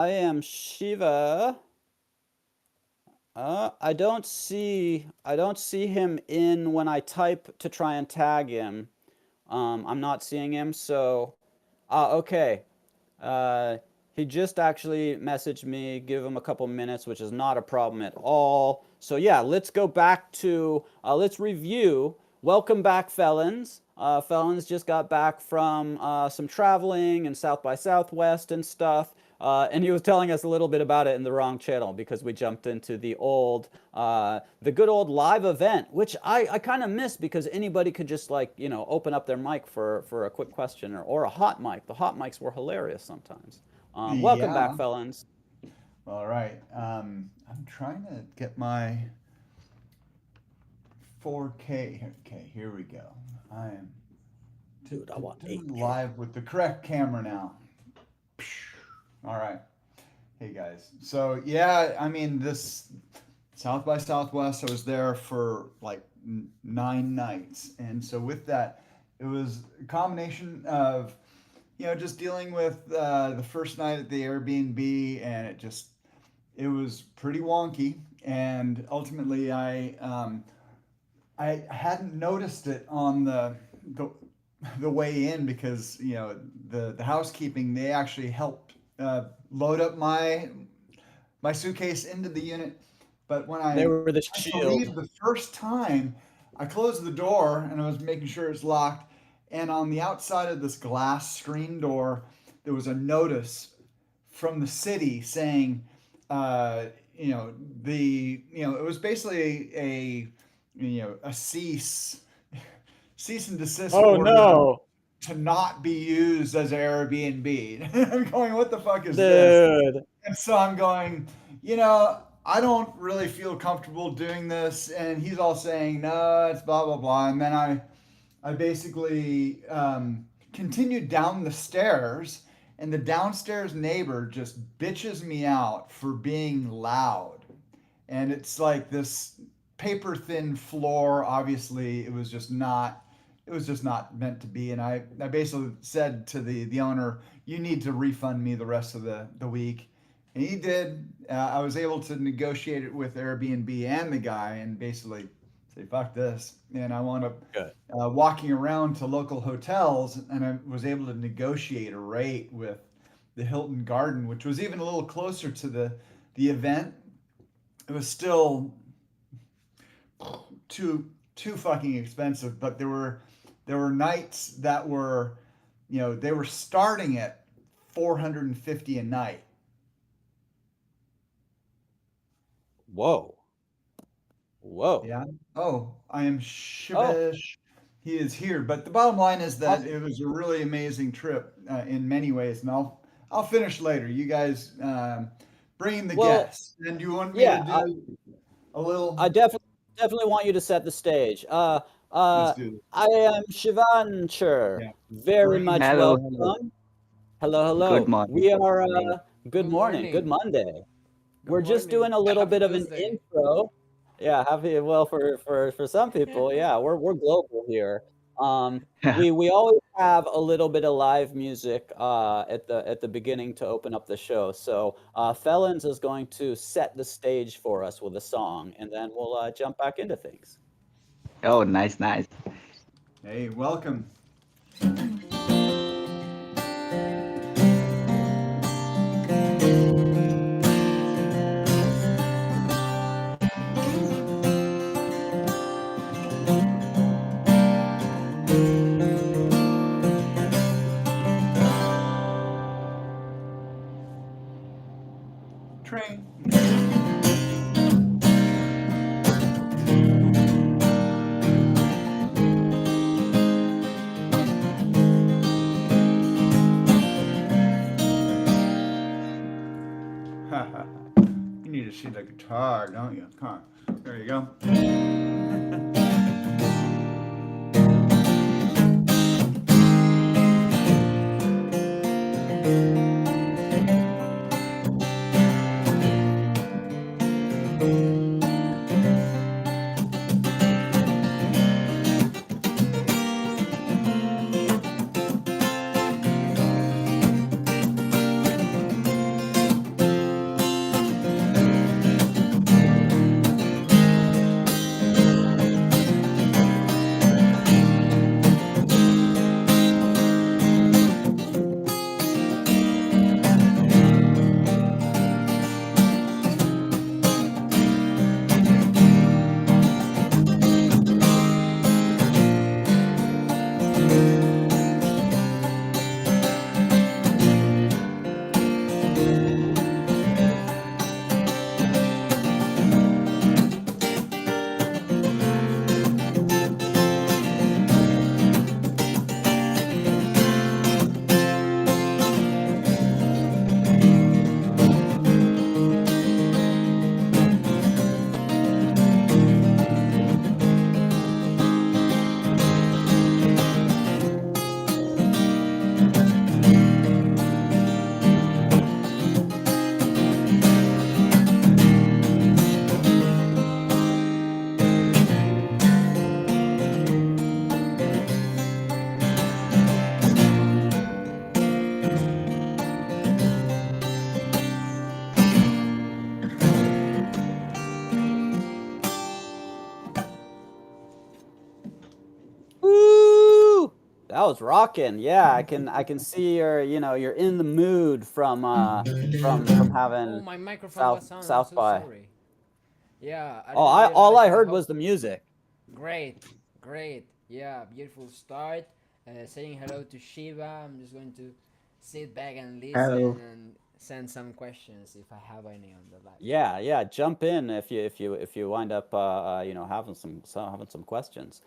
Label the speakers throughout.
Speaker 1: I am Shiva. I don't see him in when I type to try and tag him. I'm not seeing him, so okay. Uh, he just actually messaged me. Give him a couple minutes, which is not a problem at all. So yeah, let's go back to let's review. Welcome back, felons. Felons just got back from some traveling and South by Southwest and stuff. And he was telling us a little bit about it in the wrong channel because we jumped into the good old live event, which I kind of miss because anybody could just like, open up their mic for a quick question or a hot mic. The hot mics were hilarious sometimes. Welcome back,
Speaker 2: Yeah.
Speaker 1: felons.
Speaker 2: All right. I'm trying to get my 4K. Okay, here we go. I am
Speaker 1: Dude, I want
Speaker 2: live
Speaker 1: 8K.
Speaker 2: with the correct camera now. All right. Hey guys. So yeah, I mean this South by Southwest. I was there for like 9 nights, and so with that, it was a combination of just dealing with the first night at the Airbnb, and it was pretty wonky. And ultimately, I hadn't noticed it on the, the way in because the housekeeping, they actually helped load up my suitcase into the unit. But when
Speaker 1: They
Speaker 2: I
Speaker 1: were the
Speaker 2: went to
Speaker 1: shield.
Speaker 2: leave the first time, I closed the door and I was making sure it's locked. And on the outside of this glass screen door, there was a notice from the city saying, uh, it was basically a cease and desist
Speaker 1: Oh
Speaker 2: order
Speaker 1: no,
Speaker 2: to not be used as Airbnb. I'm going, what the fuck is this?
Speaker 1: dude.
Speaker 2: And so I'm going, I don't really feel comfortable doing this. And he's all saying, no, it's blah, blah, blah. And then I basically continued down the stairs, and the downstairs neighbor just bitches me out for being loud. And it's like this paper thin floor. Obviously, it was just not meant to be. And I basically said to the owner, you need to refund me the rest of the week. And he did. I was able to negotiate it with Airbnb and the guy and basically say, fuck this. And I wound up
Speaker 1: Good.
Speaker 2: walking around to local hotels, and I was able to negotiate a rate with the Hilton Garden, which was even a little closer to the event. It was still too fucking expensive, but there were nights that were, they were starting at 450 a night.
Speaker 1: Whoa, whoa.
Speaker 2: Yeah. Oh, I am
Speaker 1: Oh,
Speaker 2: Shivish. He is here, but the bottom line is that
Speaker 1: awesome.
Speaker 2: it was a really amazing trip in many ways, and I'll finish later. You guys bring in the
Speaker 1: Well,
Speaker 2: guests, and you want me to
Speaker 1: yeah.
Speaker 2: do a
Speaker 1: I
Speaker 2: little?
Speaker 1: definitely want you to set the stage.
Speaker 2: Let's
Speaker 1: Uh,
Speaker 2: do this.
Speaker 1: I am Shivancher.
Speaker 2: Yeah.
Speaker 1: Very
Speaker 2: Bring in the
Speaker 1: much
Speaker 2: guests.
Speaker 3: Hello, hello.
Speaker 1: welcome. Hello,
Speaker 3: Good
Speaker 1: hello.
Speaker 3: morning.
Speaker 1: We
Speaker 3: Good
Speaker 1: are,
Speaker 3: morning.
Speaker 1: good
Speaker 4: Good
Speaker 1: morning, good
Speaker 4: morning.
Speaker 1: Monday.
Speaker 4: Good
Speaker 1: We're just doing
Speaker 4: morning.
Speaker 1: a little
Speaker 4: Happy
Speaker 1: bit of an
Speaker 4: Tuesday.
Speaker 1: intro. Yeah, happy, well, for some people, yeah, we're global here. We always have a little bit of live music at the beginning to open up the show. So Felons is going to set the stage for us with a song, and then we'll jump back into things.
Speaker 3: Oh, nice, nice.
Speaker 2: Hey, welcome. Train. You need to see the guitar, don't you? Come on. There you go.
Speaker 1: That was rocking. Yeah, I can see you're in the mood from
Speaker 4: Oh,
Speaker 1: having
Speaker 4: my microphone was on. I'm
Speaker 1: South
Speaker 4: so
Speaker 1: by.
Speaker 4: sorry. Yeah, I
Speaker 1: Oh,
Speaker 4: didn't
Speaker 1: all
Speaker 4: realize
Speaker 1: I
Speaker 4: that.
Speaker 1: heard
Speaker 4: How
Speaker 1: was the music.
Speaker 4: great, great. Yeah, beautiful start. Saying hello to Shiva. I'm just going to sit back and listen
Speaker 3: Hello.
Speaker 4: and send some questions if I have any on the live chat.
Speaker 1: Yeah, yeah. Jump in if you wind up having some questions.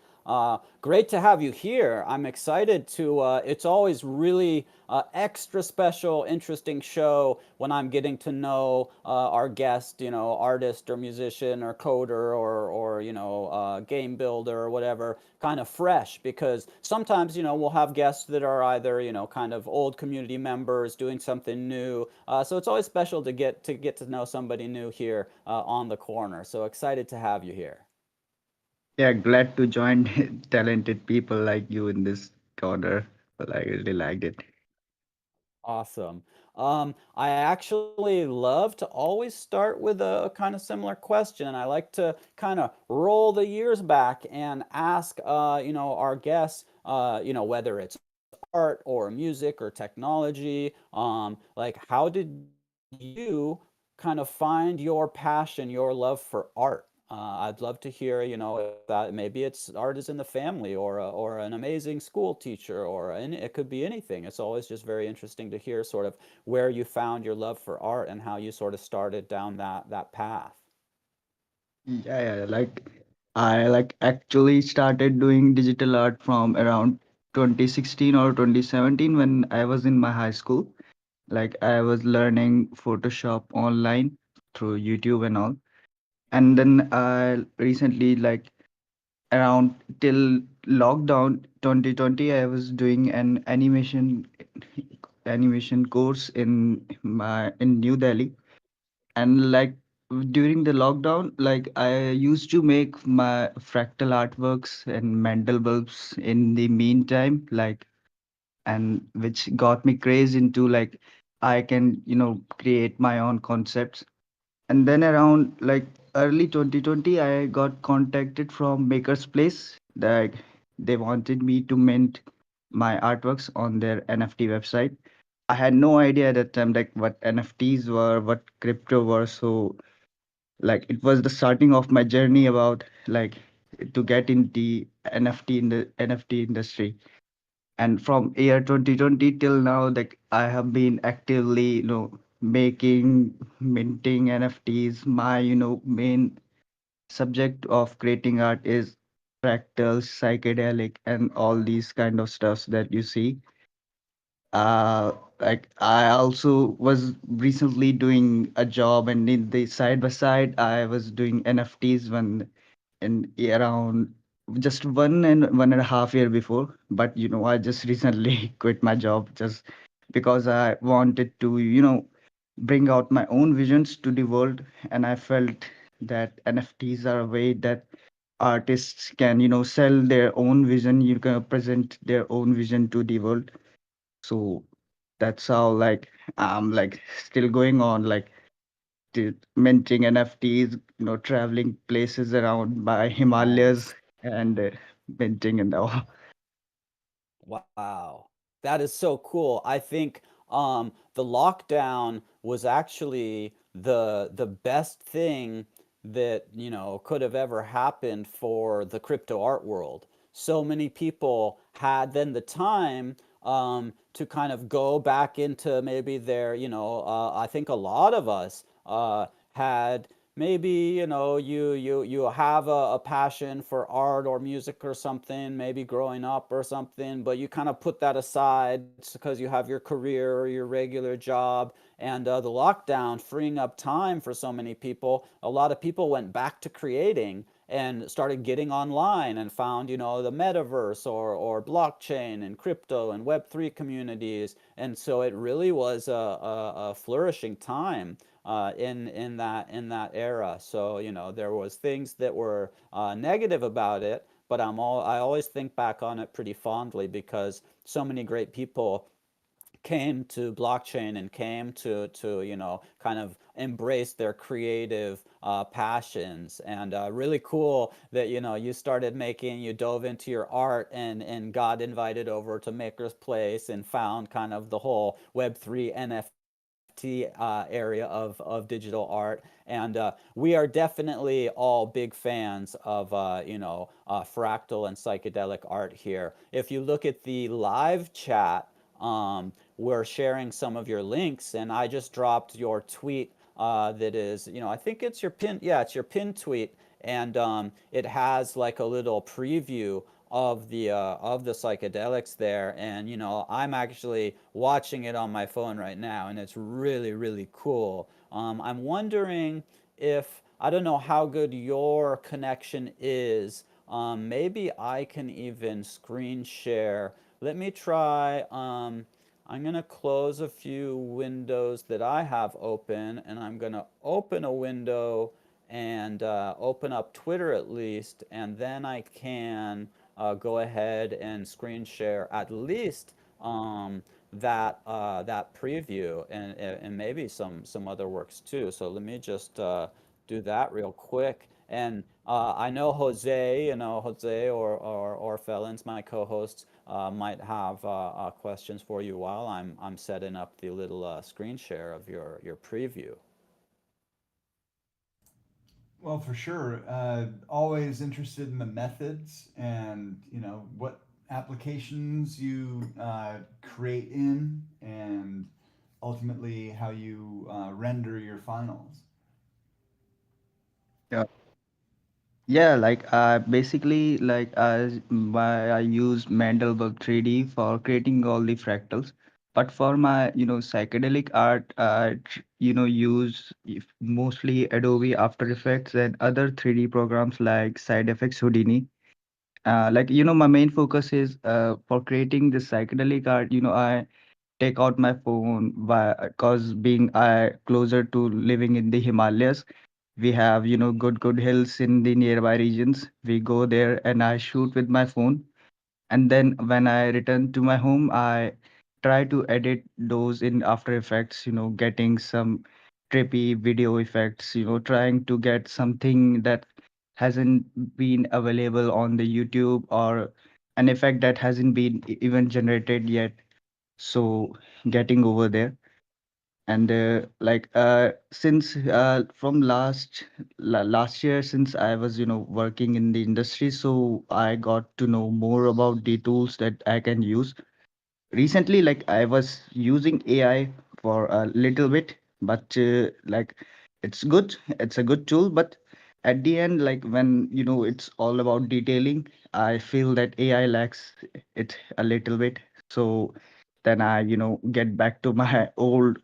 Speaker 1: Great to have you here. I'm excited to. It's always really extra special, interesting show when I'm getting to know our guest, artist or musician or coder or game builder or whatever, kind of fresh because sometimes we'll have guests that are either kind of old community members doing something new. So it's always special to get to know somebody new here on the corner. So excited to have you here.
Speaker 3: Yeah, glad to join talented people like you in this corner. But I really liked it.
Speaker 1: Awesome. I actually love to always start with a kind of similar question. I like to kind of roll the years back and ask, our guests, whether it's art or music or technology, like how did you kind of find your passion, your love for art? I'd love to hear, if that maybe it's art is in the family or an amazing school teacher it could be anything. It's always just very interesting to hear sort of where you found your love for art and how you sort of started down that path.
Speaker 3: Yeah, yeah. Like I actually started doing digital art from around 2016 or 2017 when I was in my high school. Like I was learning Photoshop online through YouTube and all. And then I recently around till lockdown 2020 I was doing an animation course in New Delhi. And during the lockdown, I used to make my fractal artworks and mandel bulbs in the meantime, and which got me crazy into I can create my own concepts. And then around early 2020 I got contacted from Maker's Place that they wanted me to mint my artworks on their NFT website. I had no idea at that time what NFTs were, what crypto were. So it was the starting of my journey about to get in the NFT industry. And from year 2020 till now, I have been actively making minting NFTs. My main subject of creating art is fractals, psychedelic, and all these kind of stuffs that you see. uh I also was recently doing a job, and in the side by side I was doing NFTs when in around just 1.5 year before. But I just recently quit my job just because I wanted to bring out my own visions to the world. And I felt that NFTs are a way that artists can sell their own vision. You can present their own vision to the world. So that's how I'm still going on minting NFTs, traveling places around by Himalayas
Speaker 1: Nice.
Speaker 3: and minting and all.
Speaker 1: Wow. That is so cool. I think the lockdown was actually the best thing that, could have ever happened for the crypto art world. So many people had then the time to kind of go back into maybe their, I think a lot of us had maybe you have a passion for art or music or something maybe growing up or something, but you kind of put that aside because you have your career or your regular job. And the lockdown freeing up time for so many people, a lot of people went back to creating and started getting online and found the metaverse or blockchain and crypto and web3 communities. And so it really was a flourishing time in that era. So there was things that were negative about it, but I always think back on it pretty fondly because so many great people came to blockchain and came to kind of embrace their creative passions. And really cool that you started making, you dove into your art and got invited over to Maker's Place and found kind of the whole Web3 NFT area of digital art. And we are definitely all big fans of fractal and psychedelic art here. If you look at the live chat, we're sharing some of your links, and I just dropped your tweet. That is, I think it's your pin. Yeah, it's your pin tweet, and it has like a little preview of the psychedelics there. And I'm actually watching it on my phone right now, and it's really really cool. I'm wondering if, I don't know how good your connection is. Maybe I can even screen share. Let me try. I'm going to close a few windows that I have open, and I'm going to open a window and open up Twitter at least, and then I can go ahead and screen share at least that preview, and maybe some other works too. So let me just do that real quick. And I know Jose, Jose or Felons, my co-hosts, might have questions for you while I'm setting up the little screen share of your preview.
Speaker 2: Well, for sure. Always interested in the methods and what applications you create in, and ultimately how you render your finals.
Speaker 3: Yeah. Yeah, like basically like I use Mandelbrot 3D for creating all the fractals. But for my, psychedelic art, use mostly Adobe After Effects and other 3D programs like Side Effects Houdini. Like, my main focus is for creating the psychedelic art, I take out my phone because being closer to living in the Himalayas, we have good hills in the nearby regions. We go there and I shoot with my phone, and then when I return to my home, I try to edit those in After Effects, getting some trippy video effects, trying to get something that hasn't been available on the YouTube, or an effect that hasn't been even generated yet. So getting over there. And like since from last year, since I was working in the industry, so I got to know more about the tools that I can use. Recently, like I was using AI for a little bit, but like it's a good tool, but at the end, like when it's all about detailing, I feel that AI lacks it a little bit. So then I get back to my old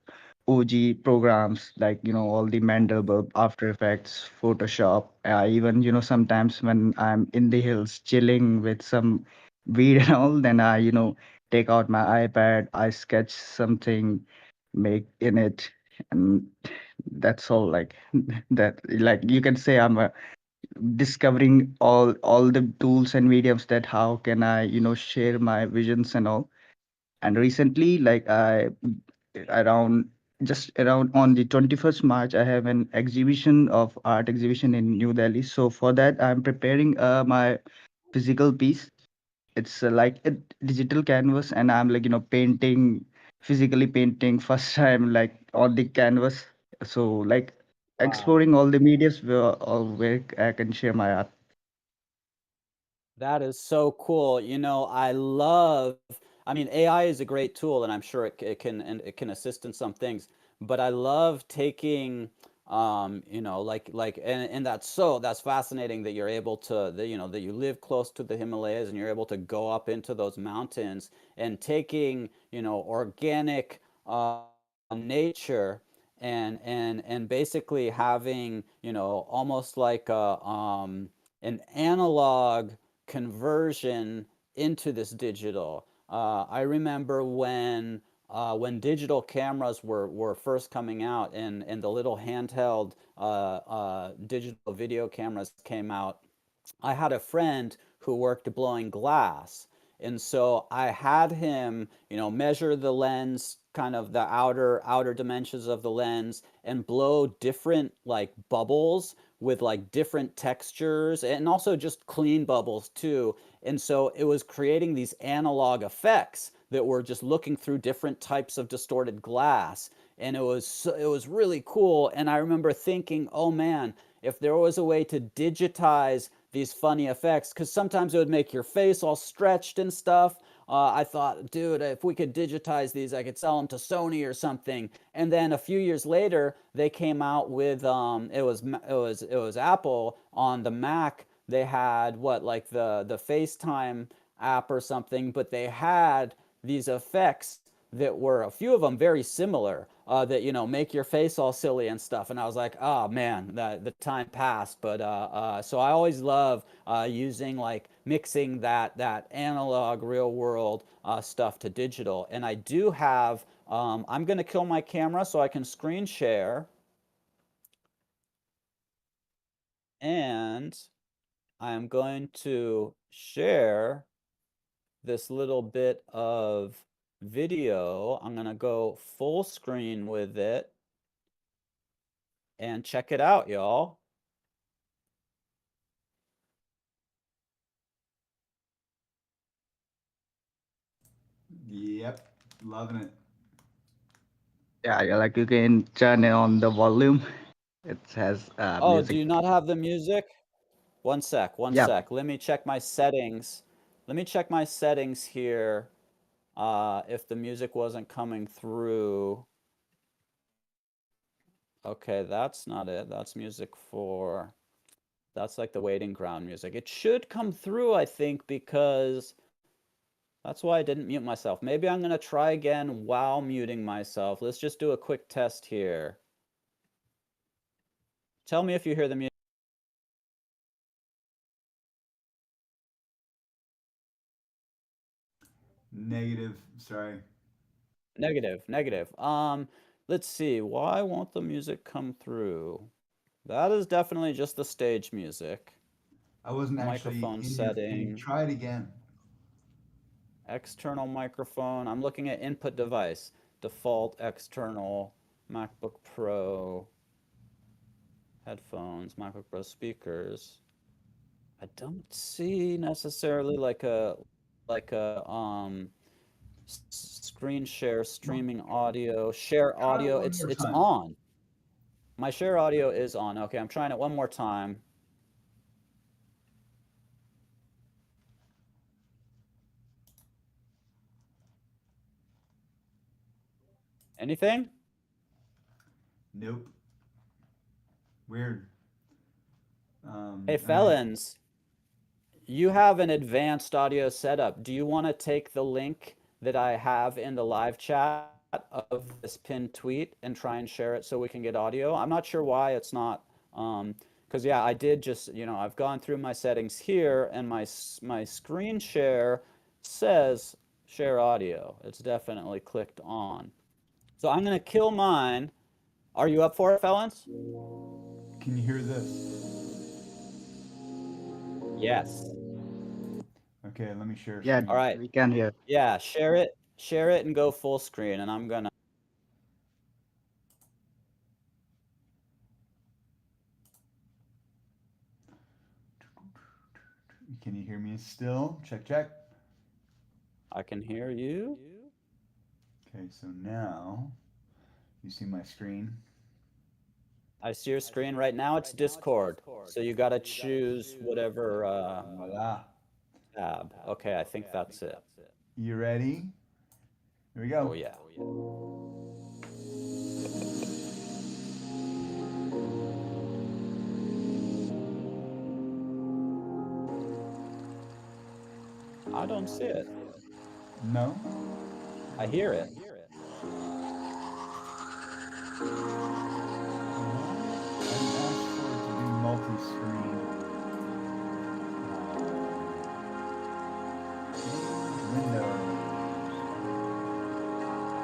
Speaker 3: OG programs, like all the Mandelburg, After Effects, Photoshop. Even sometimes when I'm in the hills chilling with some weed and all, then I take out my iPad, I sketch something, make in it, and that's all. Like that, like you can say I'm discovering all the tools and mediums that how can I share my visions and all. And recently, like I around just around on the 21st March, I have an exhibition of art exhibition in New Delhi. So for that, I'm preparing my physical piece. It's like a digital canvas, and I'm like painting, physically painting first time like on the canvas. So like
Speaker 1: Wow.
Speaker 3: exploring all the medias where I can share my art.
Speaker 1: That is so cool. I love, I mean, AI is a great tool, and I'm sure it can assist in some things, but I love taking, and that's fascinating that you're able to, that you live close to the Himalayas and you're able to go up into those mountains and taking, organic nature and basically having, almost like an analog conversion into this digital. I remember when digital cameras were first coming out, and the little handheld digital video cameras came out. I had a friend who worked blowing glass, And so I had him, measure the lens, kind of the outer dimensions of the lens, and blow different like bubbles with like different textures, and also just clean bubbles too. And so it was creating these analog effects that were just looking through different types of distorted glass. And it was really cool. And I remember thinking, oh man, if there was a way to digitize these funny effects, because sometimes it would make your face all stretched and stuff. I thought, dude, if we could digitize these, I could sell them to Sony or something. And then a few years later, they came out with it was Apple on the Mac. They had what, like the FaceTime app or something, but they had these effects that were, a few of them, very similar, that make your face all silly and stuff. And I was like, oh man, the time passed. But so I always love using, like, mixing that analog real world stuff to digital. And I do have, I'm gonna kill my camera so I can screen share, and I am going to share this little bit of video. I'm gonna go full screen with it and check it out, y'all.
Speaker 2: Yep, loving it.
Speaker 3: Yeah, yeah, like you can turn on the volume. It has
Speaker 1: Oh, do
Speaker 3: music.
Speaker 1: you not have the music? One
Speaker 3: Yeah,
Speaker 1: sec. Let me check my settings. Let me check my settings here. If the music wasn't coming through. Okay, that's not it. That's music for, that's like the waiting ground music. It should come through, I think, because that's why I didn't mute myself. Maybe I'm gonna try again while muting myself. Let's just do a quick test here. Tell me if you hear the music.
Speaker 2: Negative. Sorry.
Speaker 1: Negative, negative. Let's see. Why won't the music come through? That is definitely just the stage music.
Speaker 2: I wasn't actually
Speaker 1: Microphone
Speaker 2: in your thing.
Speaker 1: setting,
Speaker 2: Try it again.
Speaker 1: external microphone. I'm looking at input device, default external, MacBook Pro, headphones, MacBook Pro speakers. I don't see necessarily like a screen share, streaming audio, share
Speaker 2: Try it
Speaker 1: audio.
Speaker 2: one
Speaker 1: It's
Speaker 2: more
Speaker 1: it's
Speaker 2: time.
Speaker 1: on. My share audio is on. Okay, I'm trying it one more time. Anything?
Speaker 2: Nope. Weird.
Speaker 1: Hey,
Speaker 2: And I
Speaker 1: felons, you have an advanced audio setup. Do you want to take the link that I have in the live chat of this pinned tweet and try and share it so we can get audio? I'm not sure why it's not, because yeah, I did just, I've gone through my settings here, and my screen share says share audio. It's definitely clicked on. So I'm gonna kill mine. Are you up for it, felons?
Speaker 2: can you hear this?
Speaker 1: Yes.
Speaker 2: Okay, let me share
Speaker 3: yeah,
Speaker 1: All
Speaker 2: screen.
Speaker 1: right.
Speaker 3: we can hear.
Speaker 1: Yeah, share it and go full screen, and I'm gonna.
Speaker 2: Can you hear me still? Check, check.
Speaker 1: I can hear you.
Speaker 2: Okay, so now you see my screen.
Speaker 1: I see your screen right now. It's Discord. So you gotta choose whatever
Speaker 2: Voila.
Speaker 1: tab. Okay, I think that's it.
Speaker 2: You ready? Here we
Speaker 1: Oh
Speaker 2: go.
Speaker 1: yeah. I don't see it.
Speaker 2: No?
Speaker 1: I hear it.
Speaker 2: I didn't ask for it to do multi-screen. Windows.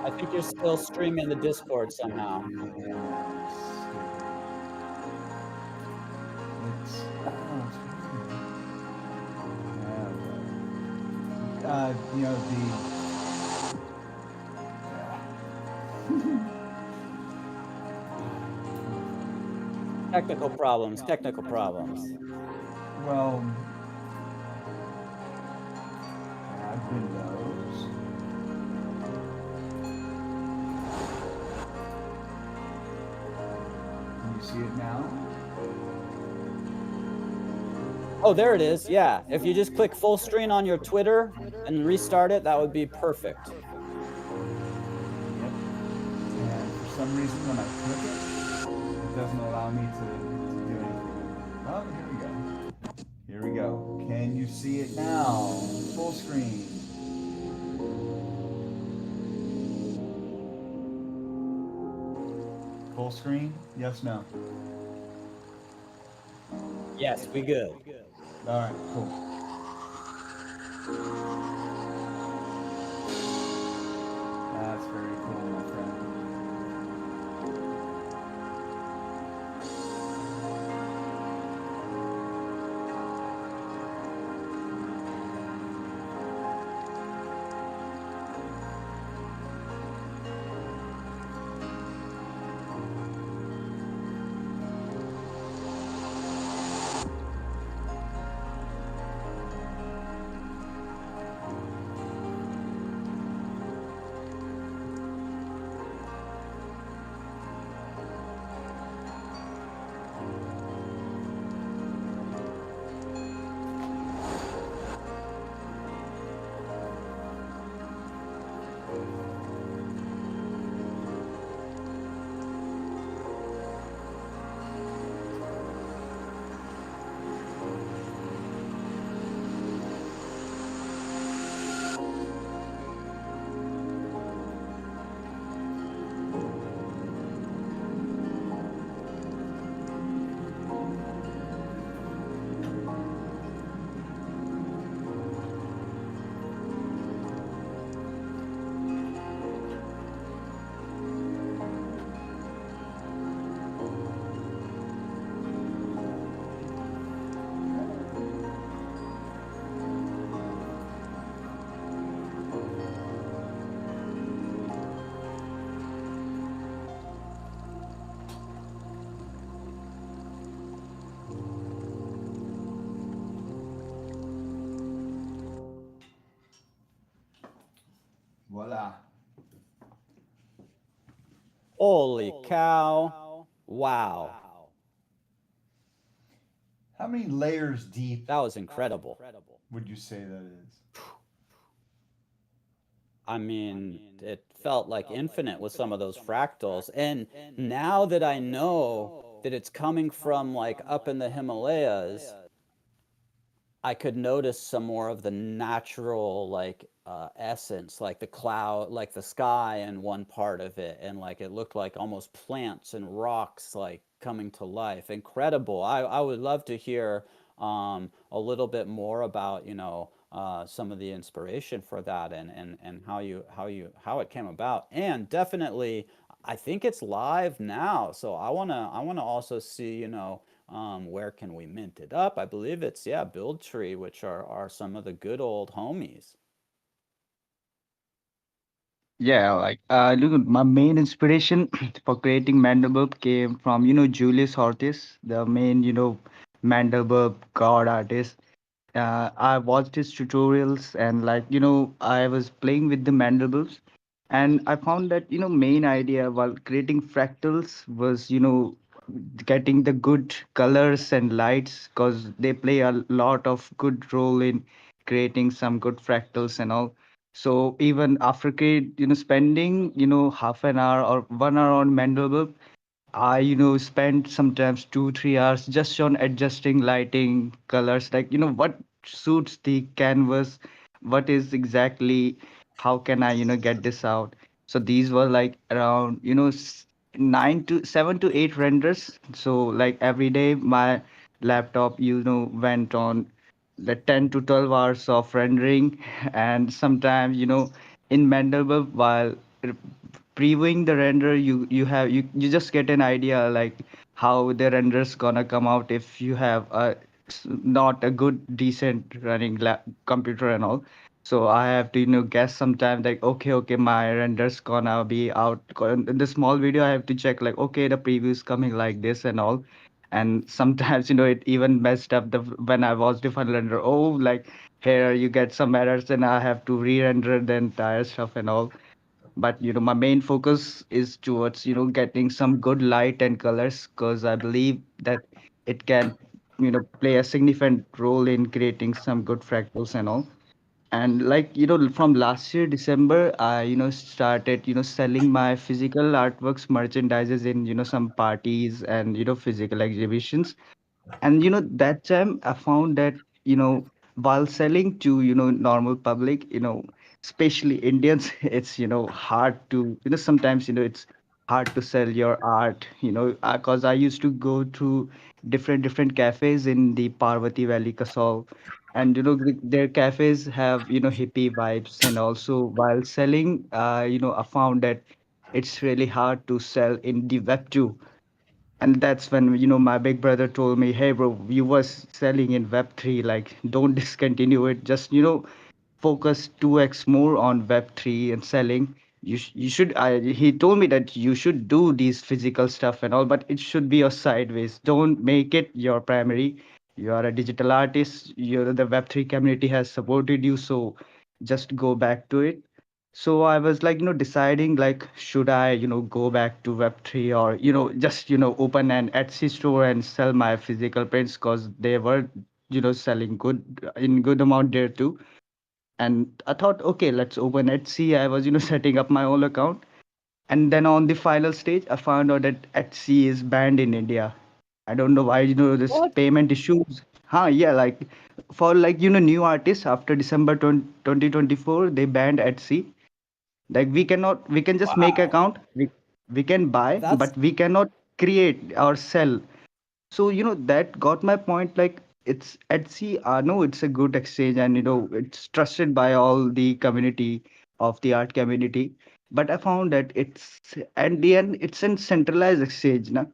Speaker 1: I think you're still streaming the Discord somehow.
Speaker 2: you know, the
Speaker 1: Technical problems, technical problems.
Speaker 2: well, add windows. Can you see it now?
Speaker 1: Oh, there it is. Yeah. If you just click full screen on your Twitter and restart it, that would be perfect.
Speaker 2: Yep. And for some reason, when I click it, it doesn't allow me to do anything. Oh, here we go. Here we go. Can you see it now? Full screen. Full screen? Yes, no.
Speaker 1: Yes, we good.
Speaker 2: All right, cool. That's very cool, my friend. Voila.
Speaker 1: Holy cow. Wow.
Speaker 2: How many layers deep
Speaker 1: That was incredible.
Speaker 2: would you say that is?
Speaker 1: I mean, it felt like infinite with some of those fractals. And now that I know that it's coming from like up in the Himalayas, I could notice some more of the natural like essence, like the cloud, like the sky in one part of it, and like it looked like almost plants and rocks like coming to life. Incredible. I would love to hear a little bit more about, some of the inspiration for that and how it came about. And definitely, I think it's live now. So I wanna also see, where can we mint it up? I believe it's, yeah, Build Tree, which are some of the good old homies.
Speaker 3: Yeah, like look, my main inspiration for creating Mandelburp came from Julius Hortis, the main Mandelburp god artist. I watched his tutorials and I was playing with the Mandelburps, and I found that main idea while creating fractals was getting the good colors and lights, because they play a lot of good role in creating some good fractals and all. So even after spending half an hour or 1 hour on Mandelburp, I, spent sometimes 2, 3 hours just on adjusting lighting, colors, like, what suits the canvas, what is exactly, how can I, get this out. So these were like around, 7 to 8 renders. So like every day, my laptop, went on the 10 to 12 hours of rendering. And sometimes, in Mandelburg, while previewing the render, you just get an idea like how the render's gonna come out if you have not a good decent running computer and all. So I have to, guess sometime like, okay, my render's gonna be out. In the small video, I have to check like, okay, the preview is coming like this and all. And sometimes, it even messed up when I watched the final render. Oh, like here you get some errors, and I have to re-render the entire stuff and all. But my main focus is towards getting some good light and colors, because I believe that it can play a significant role in creating some good fractals and all. And like from last year December, I started selling my physical artworks merchandises in some parties and physical exhibitions. And that time I found that while selling to normal public, especially Indians, it's hard to sometimes it's hard to sell your art, because I used to go to different cafes in the Parvati Valley, Kasol. And their cafes have hippie vibes. And also while selling, I found that it's really hard to sell in the web 2. And that's when my big brother told me, hey bro, you was selling in web 3, like don't discontinue it, just focus 2x more on web 3 and selling. You should he told me that you should do these physical stuff and all, but it should be your sideways, don't make it your primary. You are a digital artist, the web 3 community has supported you, so just go back to it. So I was like, deciding like, should I, go back to Web3, or, just, open an Etsy store and sell my physical prints, because they were, selling good in good amount there too. And I thought, okay, let's open Etsy. I was, setting up my own account. And then on the final stage, I found out that Etsy is banned in India. I don't know why, this
Speaker 1: What?
Speaker 3: payment issues. Huh, yeah, like for like, new artists after December 2024, they banned Etsy. Like we can just make
Speaker 1: Wow.
Speaker 3: account, we can buy,
Speaker 1: That's
Speaker 3: but we cannot create or sell. So that got my point. Like it's Etsy, no, it's a good exchange, and it's trusted by all the community of the art community. But I found that it's at the end it's a centralized exchange, na?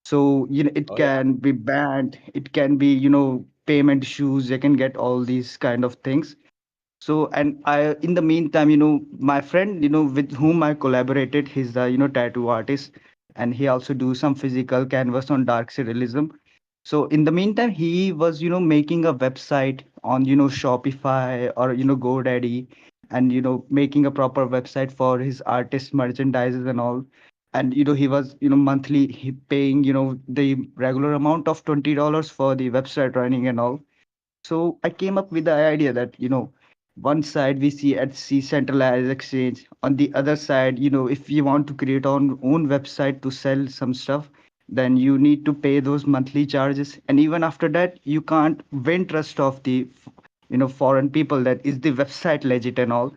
Speaker 3: So it
Speaker 1: oh yeah.
Speaker 3: can be banned, it can be payment issues, they can get all these kind of things. So, and I, in the meantime, my friend, with whom I collaborated, he's a, tattoo artist, and he also do some physical canvas on dark surrealism. So in the meantime, he was, making a website on, Shopify or, GoDaddy, and, making a proper website for his artist merchandises and all. And, he was, monthly he paying, the regular amount of $20 for the website running and all. So I came up with the idea that, one side we see at C centralized exchange. On the other side, if you want to create own website to sell some stuff, then you need to pay those monthly charges. And even after that, you can't win trust of the, foreign people that is the website legit and all.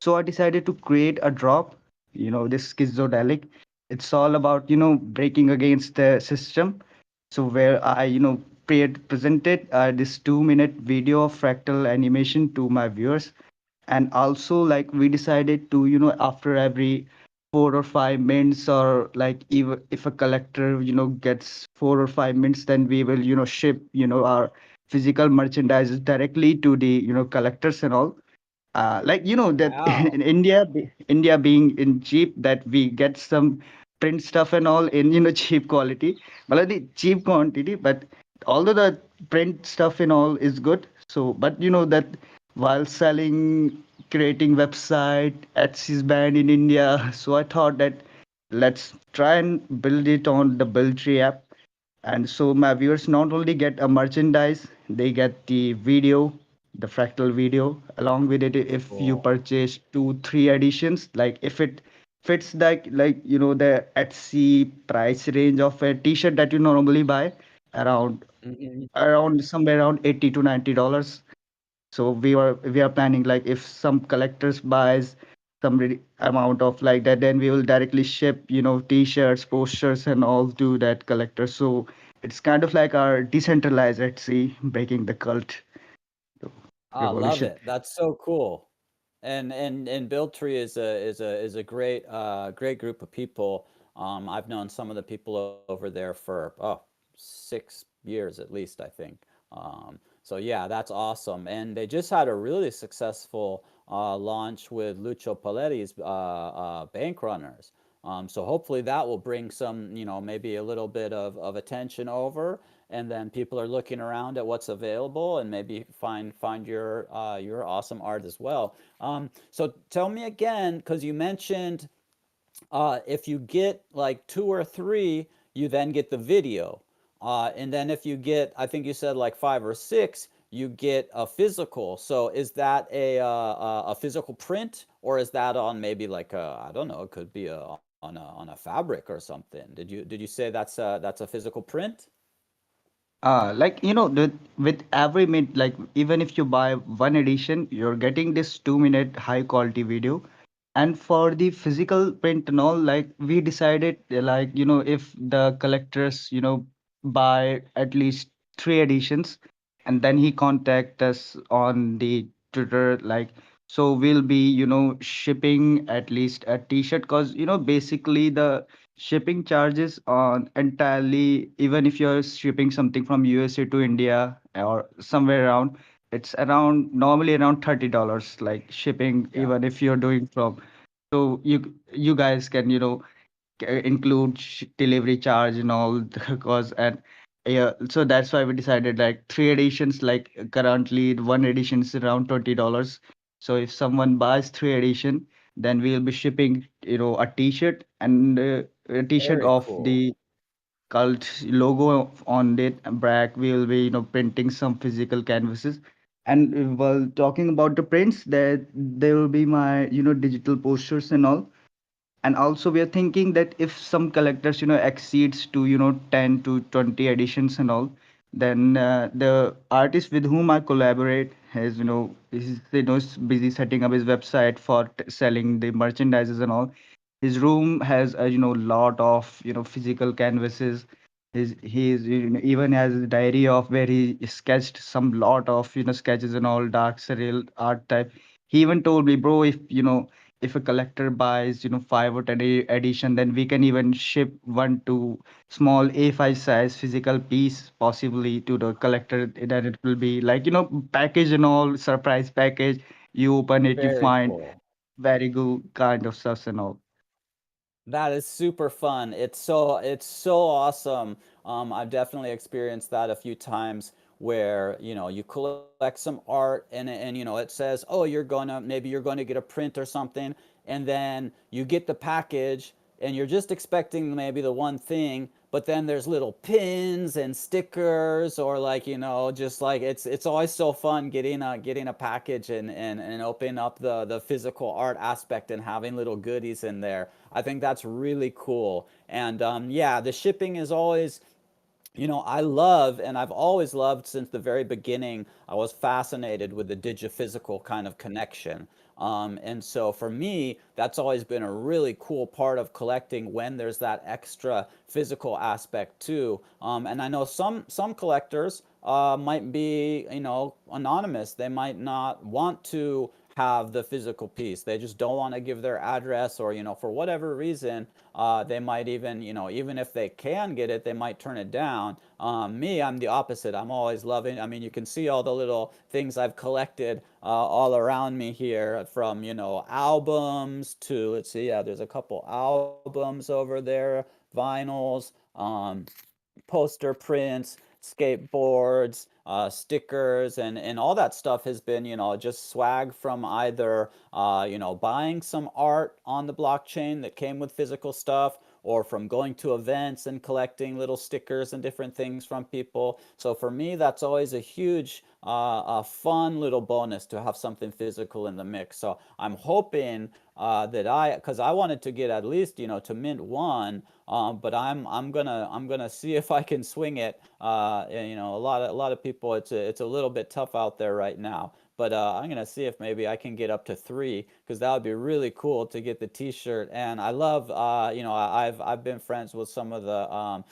Speaker 3: So I decided to create a drop, this schizodelic. It's all about, breaking against the system. So where I, presented this 2-minute video of fractal animation to my viewers. And also like we decided to, after every 4 or 5 minutes, or like even if a collector, gets 4 or 5 minutes, then we will, ship, our physical merchandise directly to the, collectors and all. Like that
Speaker 1: Wow.
Speaker 3: in India being in cheap, that we get some print stuff and all in cheap quality, well the cheap quantity. But although the print stuff and all is good, so but that while selling, creating website, Etsy's banned in India. So I thought that let's try and build it on the Buildtree app. And so my viewers not only get a merchandise, they get the video, the fractal video along with it. If you
Speaker 1: Cool.
Speaker 3: purchase 2 3 editions, like if it fits like the Etsy price range of a t-shirt that you normally buy, around
Speaker 1: Mhm.
Speaker 3: somewhere around $80 to $90. So we are planning, like if some collectors buys some amount of like that, then we will directly ship t-shirts, posters and all to that collector. So it's kind of like our decentralized Etsy breaking the cult
Speaker 1: I love
Speaker 3: revolution.
Speaker 1: it. That's so cool. And Buildtree is a great great group of people. I've known some of the people over there for 6 years at least, I think. So yeah, that's awesome. And they just had a really successful launch with Lucio Paletti's Bank Runners. So hopefully that will bring some, maybe a little bit of attention over, and then people are looking around at what's available and maybe find your awesome art as well. So tell me again, because you mentioned if you get like two or three, you then get the video. And then if you get, I think you said like five or six, you get a physical. So is that a physical print, or is that on maybe like I don't know, it could be on a fabric or something. Did you say that's a physical print?
Speaker 3: Like with every minute, like even if you buy one edition, you're getting this 2 minute high quality video. And for the physical print and all, like we decided, like if the collectors buy at least three editions, and then he contact us on the Twitter, like, so we'll be shipping at least a t-shirt, because basically the shipping charges on entirely, even if you're shipping something from USA to India or somewhere around, it's around normally around $30, like shipping,
Speaker 1: Yeah.
Speaker 3: even if you're doing from. So you guys can include delivery charge and all the cost. And yeah, so that's why we decided like three editions, like currently one edition is around $20. So if someone buys three edition, then we'll be shipping a t-shirt, and a t-shirt
Speaker 1: Very
Speaker 3: of
Speaker 1: cool.
Speaker 3: the cult logo on it, and back we'll be printing some physical canvases. And while talking about the prints, there will be my digital posters and all. And also we are thinking that if some collectors exceeds to 10 to 20 editions and all, then the artist with whom I collaborate has is busy setting up his website for selling the merchandises and all. His room has a lot of physical canvases. He's even has a diary of where he sketched some lot of sketches and all, dark surreal art type. He even told me, bro, if a collector buys 5 or 10 edition, then we can even ship one to small A5 size physical piece possibly to the collector. Then it will be like package and all, surprise package. You open it, you
Speaker 1: Very
Speaker 3: find
Speaker 1: cool.
Speaker 3: very good kind of stuff and all.
Speaker 1: That is super fun. It's so awesome. I've definitely experienced that a few times where, you collect some art and it says, "Oh, maybe you're going to get a print or something." And then you get the package and you're just expecting maybe the one thing, but then there's little pins and stickers, or like, just like it's always so fun getting a package and opening up the physical art aspect and having little goodies in there. I think that's really cool. And yeah, the shipping is always, I love, and I've always loved since the very beginning, I was fascinated with the digiphysical kind of connection. And so for me, that's always been a really cool part of collecting, when there's that extra physical aspect too. And I know some collectors might be, anonymous. They might not want to have the physical piece. They just don't want to give their address, or, for whatever reason, they might even, even if they can get it, they might turn it down. Me, I'm the opposite. I'm always loving, I mean, you can see all the little things I've collected all around me here, from, albums to, let's see, yeah, there's a couple albums over there, vinyls, poster prints, skateboards, stickers, and all that stuff has been, just swag from either, buying some art on the blockchain that came with physical stuff, or from going to events and collecting little stickers and different things from people. So for me, that's always a huge, a fun little bonus to have something physical in the mix. So I'm hoping because I wanted to get at least, to mint one, but I'm gonna see if I can swing it. And, a lot of people, it's a little bit tough out there right now. But I'm gonna see if maybe I can get up to three, because that would be really cool to get the T-shirt. And I love, I've been friends with some of the,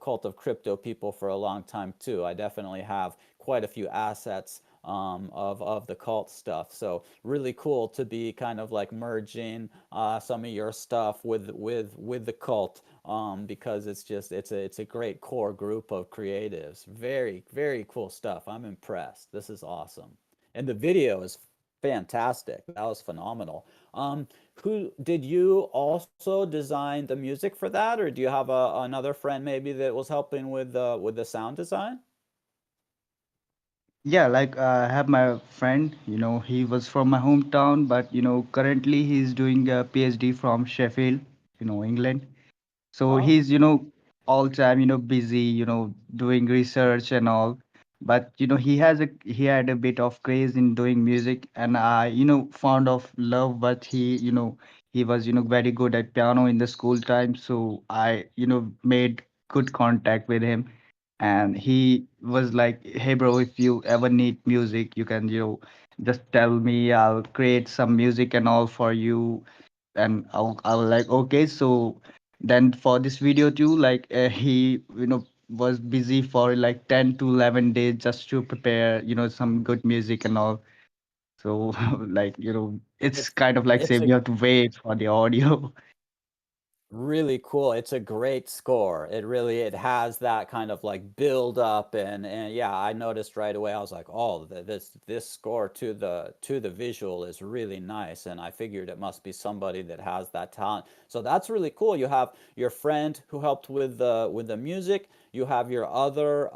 Speaker 1: Cult of Crypto people for a long time too. I definitely have quite a few assets of the cult stuff. So really cool to be kind of like merging some of your stuff with the cult, because it's a great core group of creatives. Very very cool stuff. I'm impressed. This is awesome, and the video is fantastic. That was phenomenal. Who did you also design the music for that, or do you have another friend maybe that was helping with the sound design?
Speaker 3: Yeah, like I have my friend, he was from my hometown, but currently he's doing a PhD from Sheffield, England. So
Speaker 1: Oh,
Speaker 3: he's, all time, busy, doing research and all. But he had a bit of craze in doing music, and I, found of love what he was, very good at piano in the school time. So I, made good contact with him, and he was like, "Hey, bro, if you ever need music, you can, just tell me. I'll create some music and all for you." And I was like, okay. So then for this video too, like he was busy for like 10 to 11 days just to prepare some good music and all. So like it's
Speaker 1: it's
Speaker 3: kind of like
Speaker 1: it's
Speaker 3: same,
Speaker 1: a
Speaker 3: you have to wait for the audio.
Speaker 1: really cool. It's a great score. It has that kind of like build up and yeah, I noticed right away. I was like, "Oh, this score to the visual is really nice." And I figured it must be somebody that has that talent. So that's really cool. You have your friend who helped with the music. You have your other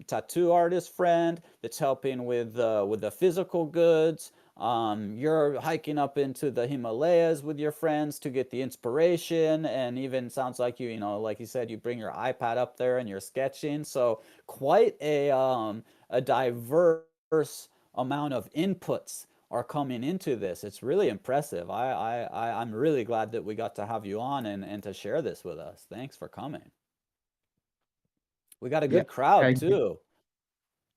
Speaker 1: tattoo artist friend that's helping with the physical goods. You're hiking up into the Himalayas with your friends to get the inspiration, and even sounds like you know, like you said, you bring your iPad up there and you're sketching. So quite a diverse amount of inputs are coming into this. It's really impressive. I'm really glad that we got to have you on and to share this with us. Thanks for coming. We got a
Speaker 3: Yeah,
Speaker 1: good crowd
Speaker 3: thank you.
Speaker 1: too.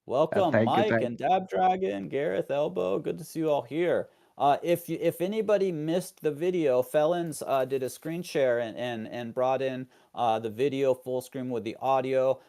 Speaker 1: Welcome,
Speaker 3: Thank you,
Speaker 1: Mike
Speaker 3: thank
Speaker 1: and Dab Dragon, Gareth, Elbow. Good to see you all here. If anybody missed the video, Felons did a screen share and brought in the video full screen with the audio.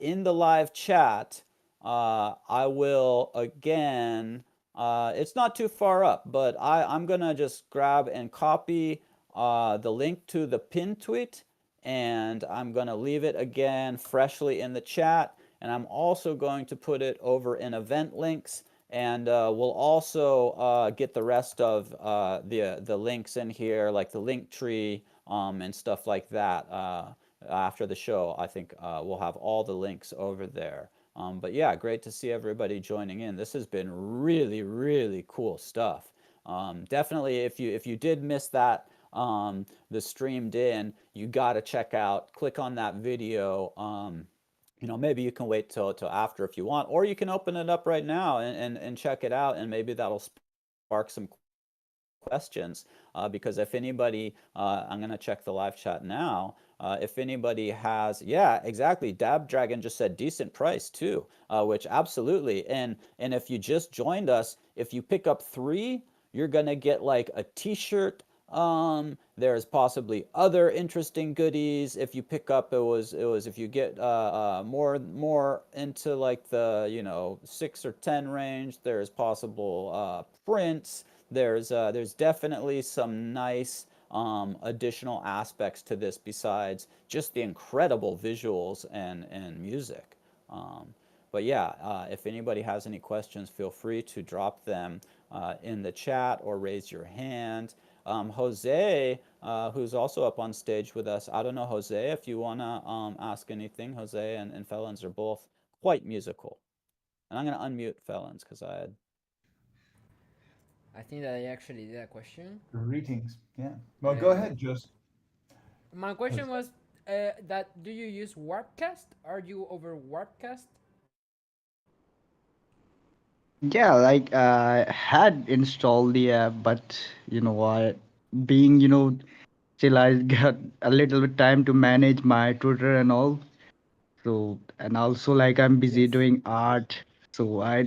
Speaker 1: In the live chat, I will again. It's not too far up, but I'm gonna just grab and copy the link to the pin tweet, and I'm gonna leave it again freshly in the chat, and I'm also going to put it over in event links, and we'll also get the rest of the links in here, like the link tree and stuff like that. After the show, I think we'll have all the links over there. But yeah, great to see everybody joining in. This has been really, really cool stuff. Definitely, if you did miss that the streamed in, you got to check out. Click on that video. You know, maybe you can wait till after if you want, or you can open it up right now and check it out, and maybe that'll spark some questions. Because if anybody, I'm gonna check the live chat now. If anybody has, yeah, exactly. Dab Dragon just said decent price too, which absolutely. And if you just joined us, if you pick up three, you're gonna get like a T-shirt. There's possibly other interesting goodies if you pick up. It was if you get more into like the 6 or 10 range. There's possible prints. There's definitely some nice additional aspects to this besides just the incredible visuals and music. Um, but yeah, if anybody has any questions, feel free to drop them in the chat or raise your hand. Jose, who's also up on stage with us, I don't know, Jose, if you want to ask anything. Jose and Felons are both quite musical. And I'm going to unmute Felons because I had.
Speaker 4: I think that I actually did a question.
Speaker 2: Greetings. Yeah. Well, go
Speaker 4: Uh,
Speaker 2: ahead, just
Speaker 4: my question
Speaker 2: Jose.
Speaker 4: was that do you use Warpcast? Are you over Warpcast?
Speaker 3: Yeah, like I had installed the app, but I being till I got a little bit time to manage my Twitter and all. So, and also like I'm busy
Speaker 4: Yes.
Speaker 3: doing art. So I,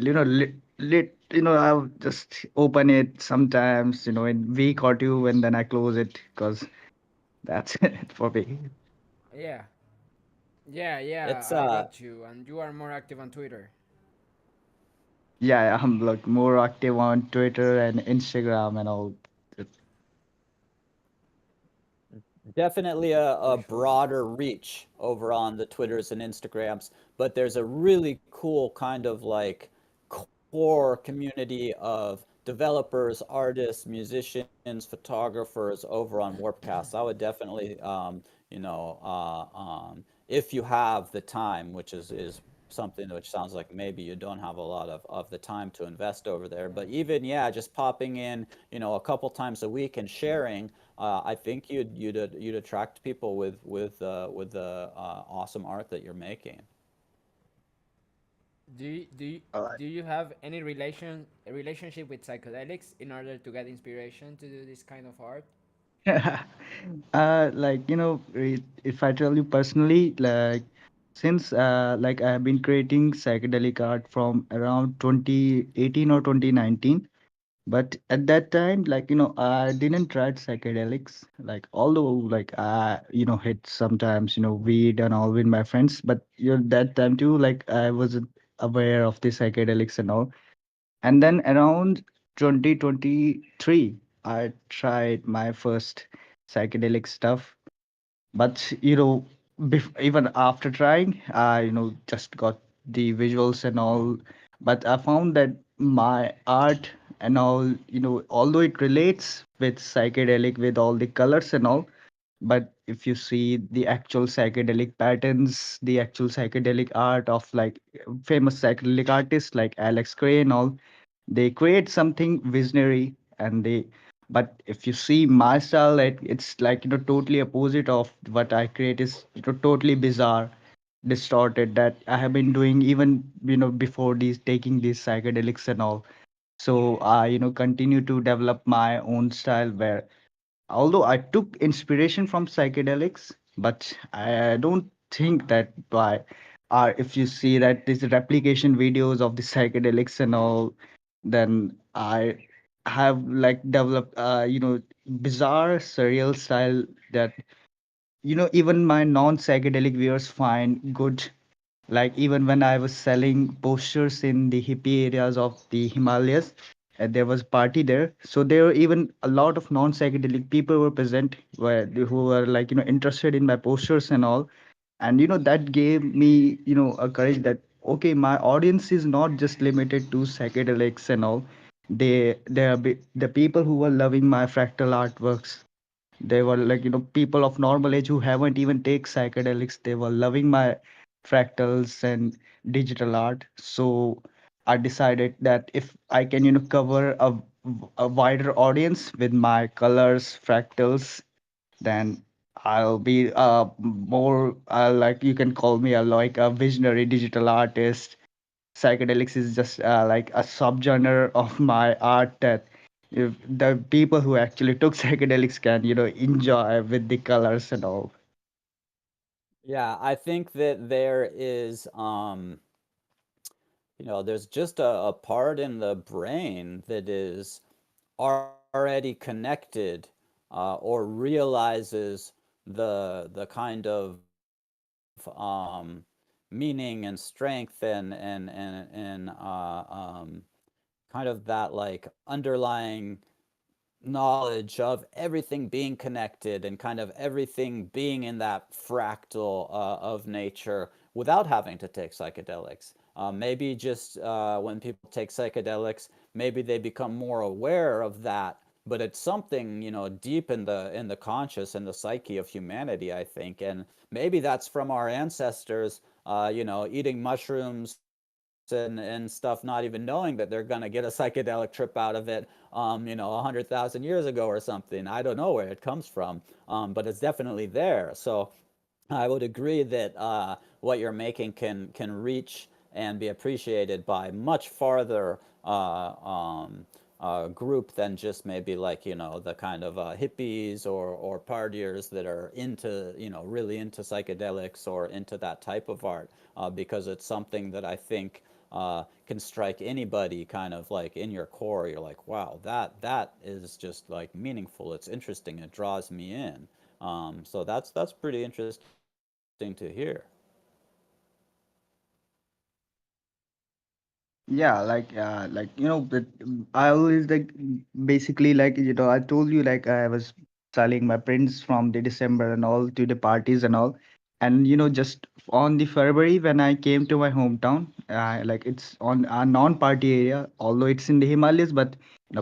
Speaker 3: I'll just open it sometimes, in week or two, and then I close it because that's it for me.
Speaker 4: Yeah. Yeah, yeah,
Speaker 1: It's
Speaker 4: I got you. And you are more active on Twitter.
Speaker 3: Yeah, I'm like more active on Twitter and Instagram and all.
Speaker 1: definitely
Speaker 4: For
Speaker 1: a
Speaker 4: sure.
Speaker 1: broader reach over on the Twitters and Instagrams, but there's a really cool kind of like core community of developers, artists, musicians, photographers over on Warpcast. I would definitely, if you have the time, which is something which sounds like maybe you don't have a lot of the time to invest over there. But even, yeah, just popping in, a couple times a week and sharing, I think you'd attract people with the awesome art that you're making.
Speaker 4: Do you, do you,
Speaker 3: All right.
Speaker 4: do you have any relationship with psychedelics in order to get inspiration to do this kind of art?
Speaker 3: Like if I tell you personally, like since like I have been creating psychedelic art from around 2018 or 2019. But at that time, like I didn't try psychedelics. Like although like I hit sometimes weed and all with my friends, but that time too, like I wasn't aware of the psychedelics and all. And then around 2023, I tried my first psychedelic stuff. But even after trying, I just got the visuals and all. But I found that my art and all, although it relates with psychedelic with all the colors and all, but if you see the actual psychedelic patterns, the actual psychedelic art of like famous psychedelic artists like Alex Gray and all, they create something visionary. And they but if you see my style, it's like totally opposite of what I create. Is totally bizarre, distorted, that I have been doing even before these taking these psychedelics and all. So I continue to develop my own style, where although I took inspiration from psychedelics, but I don't think that by if you see that these replication videos of the psychedelics and all, then I have like developed bizarre surreal style that even my non-psychedelic viewers find good. Like even when I was selling posters in the hippie areas of the Himalayas, there was a party there. So there were even a lot of non-psychedelic people were present, who were like interested in my posters and all. And that gave me a courage that okay, my audience is not just limited to psychedelics and all. The people who were loving my fractal artworks, they were like people of normal age who haven't even take psychedelics. They were loving my fractals and digital art. So I decided that if I can cover a wider audience with my colors, fractals, then I'll be more like you can call me a like a visionary digital artist. Psychedelics is just like a subgenre of my art that if the people who actually took psychedelics can enjoy with the colors and all.
Speaker 1: Yeah, I think that there is, there's just a part in the brain that is already connected, or realizes the kind of meaning and strength and kind of that like underlying knowledge of everything being connected and kind of everything being in that fractal of nature without having to take psychedelics. Maybe just when people take psychedelics, maybe they become more aware of that. But it's something deep in the conscious and the psyche of humanity, I think, and maybe that's from our ancestors, eating mushrooms and stuff, not even knowing that they're gonna get a psychedelic trip out of it, 100,000 years ago or something. I don't know where it comes from, but it's definitely there. So I would agree that what you're making can reach and be appreciated by much farther group than just maybe like the kind of hippies or partiers that are into really into psychedelics or into that type of art, because it's something that I think can strike anybody kind of like in your core. You're like, wow, that is just like meaningful. It's interesting. It draws me in. So that's pretty interesting to hear.
Speaker 3: Yeah, like but I always like basically like I told you like I was selling my prints from the December and all to the parties and all. And just on the February when I came to my hometown, like it's on a non-party area, although it's in the Himalayas, but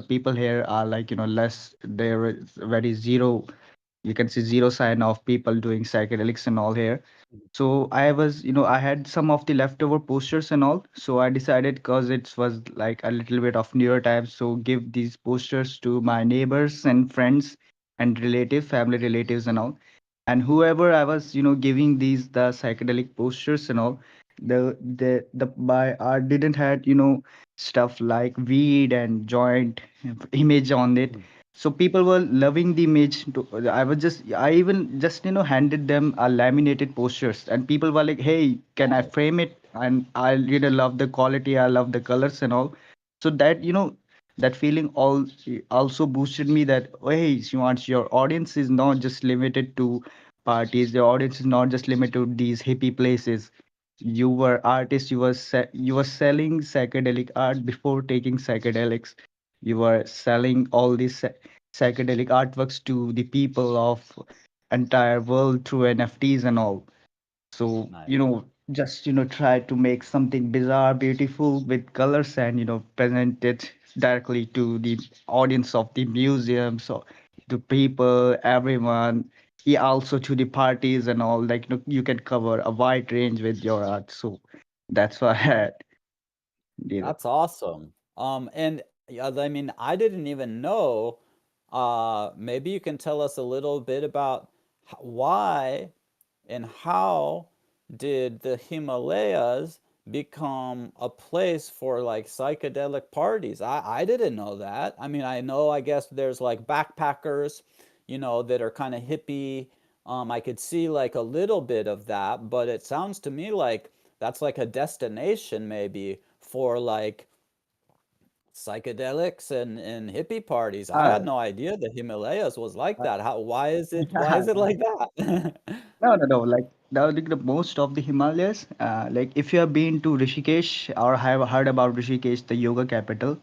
Speaker 3: people here are like less. There is very zero, you can see zero sign of people doing psychedelics and all here. So I was, I had some of the leftover posters and all. So I decided, because it was like a little bit of newer time, so give these posters to my neighbors and friends and family relatives and all. And whoever I was, giving these the psychedelic posters and all, the by art didn't had, stuff like weed and joint image on it. So people were loving the image. I even just handed them a laminated posters, and people were like, "Hey, can I frame it?" And I really love the quality. I love the colors and all. So that that feeling also boosted me that, oh, hey, Shivansh, your audience is not just limited to parties. Your audience is not just limited to these hippie places. You were artist. You were selling psychedelic art before taking psychedelics. You were selling all these psychedelic artworks to the people of entire world through NFTs and all. So,
Speaker 1: Nice.
Speaker 3: just, try to make something bizarre, beautiful with colors and, present it directly to the audience of the museum. So, the people, everyone, yeah, also to the parties and all, like, you can cover a wide range with your art. So, that's why I did it.
Speaker 1: That's awesome. And yeah, I mean, I didn't even know. Maybe you can tell us a little bit about why and how did the Himalayas become a place for like psychedelic parties? I didn't know that. I mean, I know, I guess there's like backpackers, that are kind of hippie. I could see like a little bit of that, but it sounds to me like that's like a destination maybe for like psychedelics and hippie parties. I
Speaker 3: Ah,
Speaker 1: had no idea the Himalayas was like that. How, why is it like that?
Speaker 3: No, no, no. Like the most of the Himalayas, like if you have been to Rishikesh or have heard about Rishikesh, the yoga capital,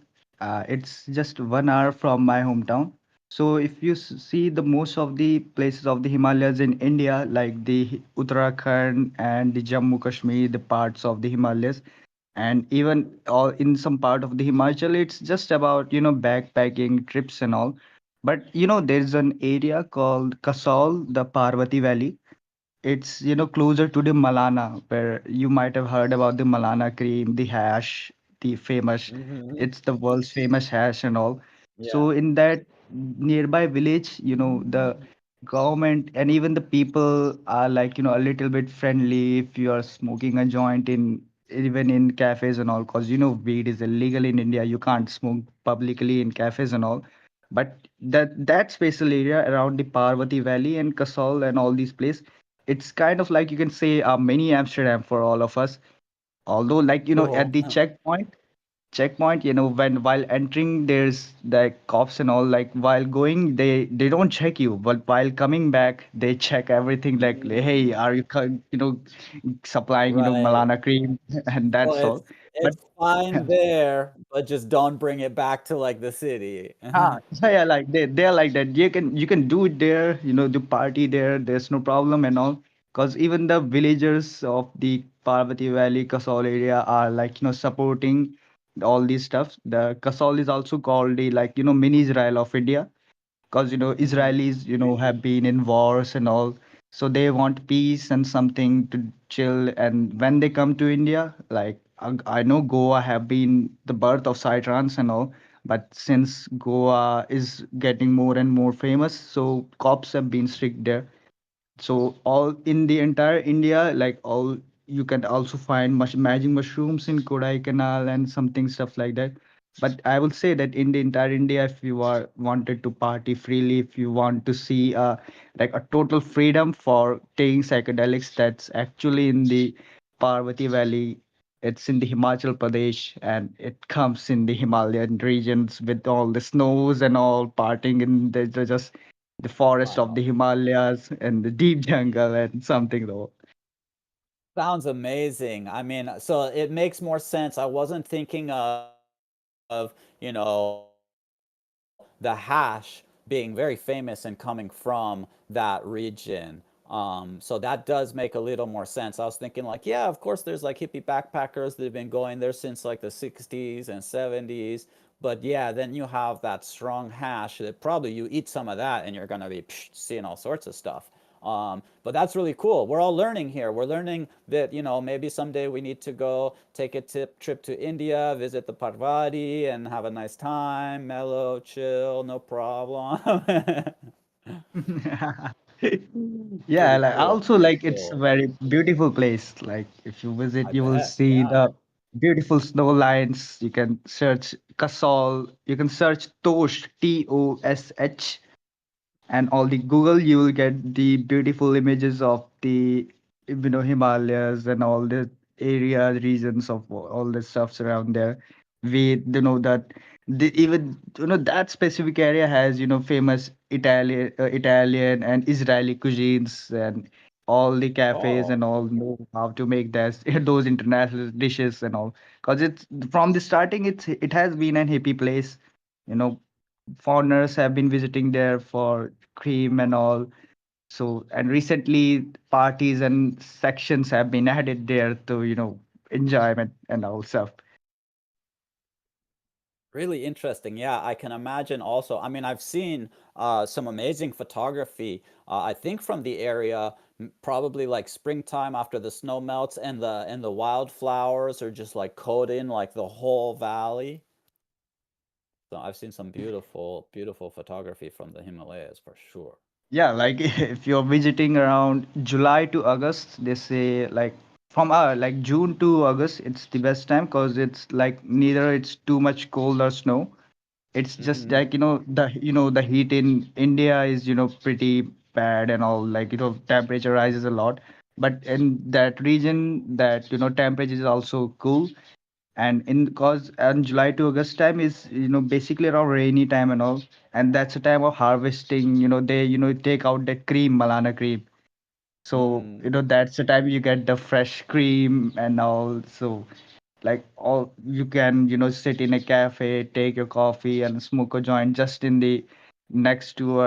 Speaker 3: it's just 1 hour from my hometown. So if you see the most of the places of the Himalayas in India, like the Uttarakhand and the Jammu Kashmir, the parts of the Himalayas, and even all in some part of the Himachal, it's just about backpacking trips and all. But there's an area called Kasol, the Parvati Valley. It's closer to the Malana, where you might have heard about the Malana cream, the hash, the famous.
Speaker 1: Mhm.
Speaker 3: It's the world's famous hash and all.
Speaker 1: Yeah.
Speaker 3: So in that nearby village, the government and even the people are like a little bit friendly if you are smoking a joint in even in cafes and all, because weed is illegal in India. You can't smoke publicly in cafes and all. But that special area around the Parvati Valley and Kasol and all these places, it's kind of like you can say a mini Amsterdam for all of us. Although, like, at
Speaker 1: Cool.
Speaker 3: the checkpoint, when while entering, there's the cops and all. Like while going, they don't check you, but while coming back, they check everything. Like, hey,
Speaker 1: Mm,
Speaker 3: are you supplying
Speaker 1: right.
Speaker 3: Malana cream, and
Speaker 1: So
Speaker 3: that's
Speaker 1: it's
Speaker 3: all. But
Speaker 1: it's fine there, but just don't bring it back to like the city.
Speaker 3: yeah, like they're like that. You can do it there, the party there. There's no problem and all. Because even the villagers of the Parvati Valley, Kasol area are like supporting all these stuff. The Kasol is also called the like mini Israel of India, because
Speaker 1: Mhm.
Speaker 3: Israelis have been in wars and all, so they want peace and something to chill. And when they come to India, like I know Goa have been the birth of psytrance and all, but since Goa is getting more and more famous, so cops have been strict there. So all in the entire India, like all, you can also find magic mushrooms in Kodaikanal and something stuff like that. But I will say that in the entire India, if you are wanted to party freely, if you want to see like a total freedom for taking psychedelics, that's actually in the Parvati Valley. It's in the Himachal Pradesh, and it comes in the Himalayan regions with all the snows and all, partying in the just the forest of the
Speaker 1: Wow.
Speaker 3: Himalayas and the deep jungle and something though.
Speaker 1: Sounds amazing. I mean, so it makes more sense. I wasn't thinking of, the hash being very famous and coming from that region. So that does make a little more sense. I was thinking like, yeah, of course there's like hippie backpackers that have been going there since like the 60s and 70s. But yeah, then you have that strong hash that probably you eat some of that and you're gonna be seeing all sorts of stuff. But that's really cool. We're all learning here. We're learning that, maybe someday we need to go take a trip to India, visit the Parvati, and have a nice time, mellow, chill, no problem.
Speaker 3: Yeah,
Speaker 1: Pretty
Speaker 3: like
Speaker 1: cool.
Speaker 3: also
Speaker 1: Pretty
Speaker 3: like it's a
Speaker 1: cool.
Speaker 3: very beautiful place. Like if you visit,
Speaker 1: I
Speaker 3: you will
Speaker 1: bet.
Speaker 3: see
Speaker 1: Yeah.
Speaker 3: the beautiful snow lines. You can search Kasol. You can search Tosh, Tosh, and all the Google. You will get the beautiful images of the Himalayas and all the area regions of all the stuffs around there. We know that even that specific area has famous Italian and Israeli cuisines, and all the cafes
Speaker 1: Oh,
Speaker 3: and all know how to make that those international dishes and all. Because it's from the starting, it has been an hippie place. You know, foreigners have been visiting there for cream and all. So, and recently parties and sections have been added there to enjoyment and all stuff.
Speaker 1: really interesting. Yeah, I can imagine also. I mean, I've seen some amazing photography, I think from the area, probably like springtime after the snow melts and the wildflowers are just like coating like the whole valley. So I've seen some beautiful, beautiful photography from the Himalayas for sure.
Speaker 3: Yeah, like if you're visiting around July to August, they say like from like June to August, it's the best time because it's like neither it's too much cold or snow. It's just
Speaker 1: Hmm.
Speaker 3: like the heat in India is pretty bad and all, like temperature rises a lot, but in that region that temperature is also cool. And in because and July to August time is basically around rainy time and all, and that's a time of harvesting. They take out the cream, Malana cream. So
Speaker 1: Mm,
Speaker 3: that's the time you get the fresh cream and all. So like all you can sit in a cafe, take your coffee and smoke a joint just in the next to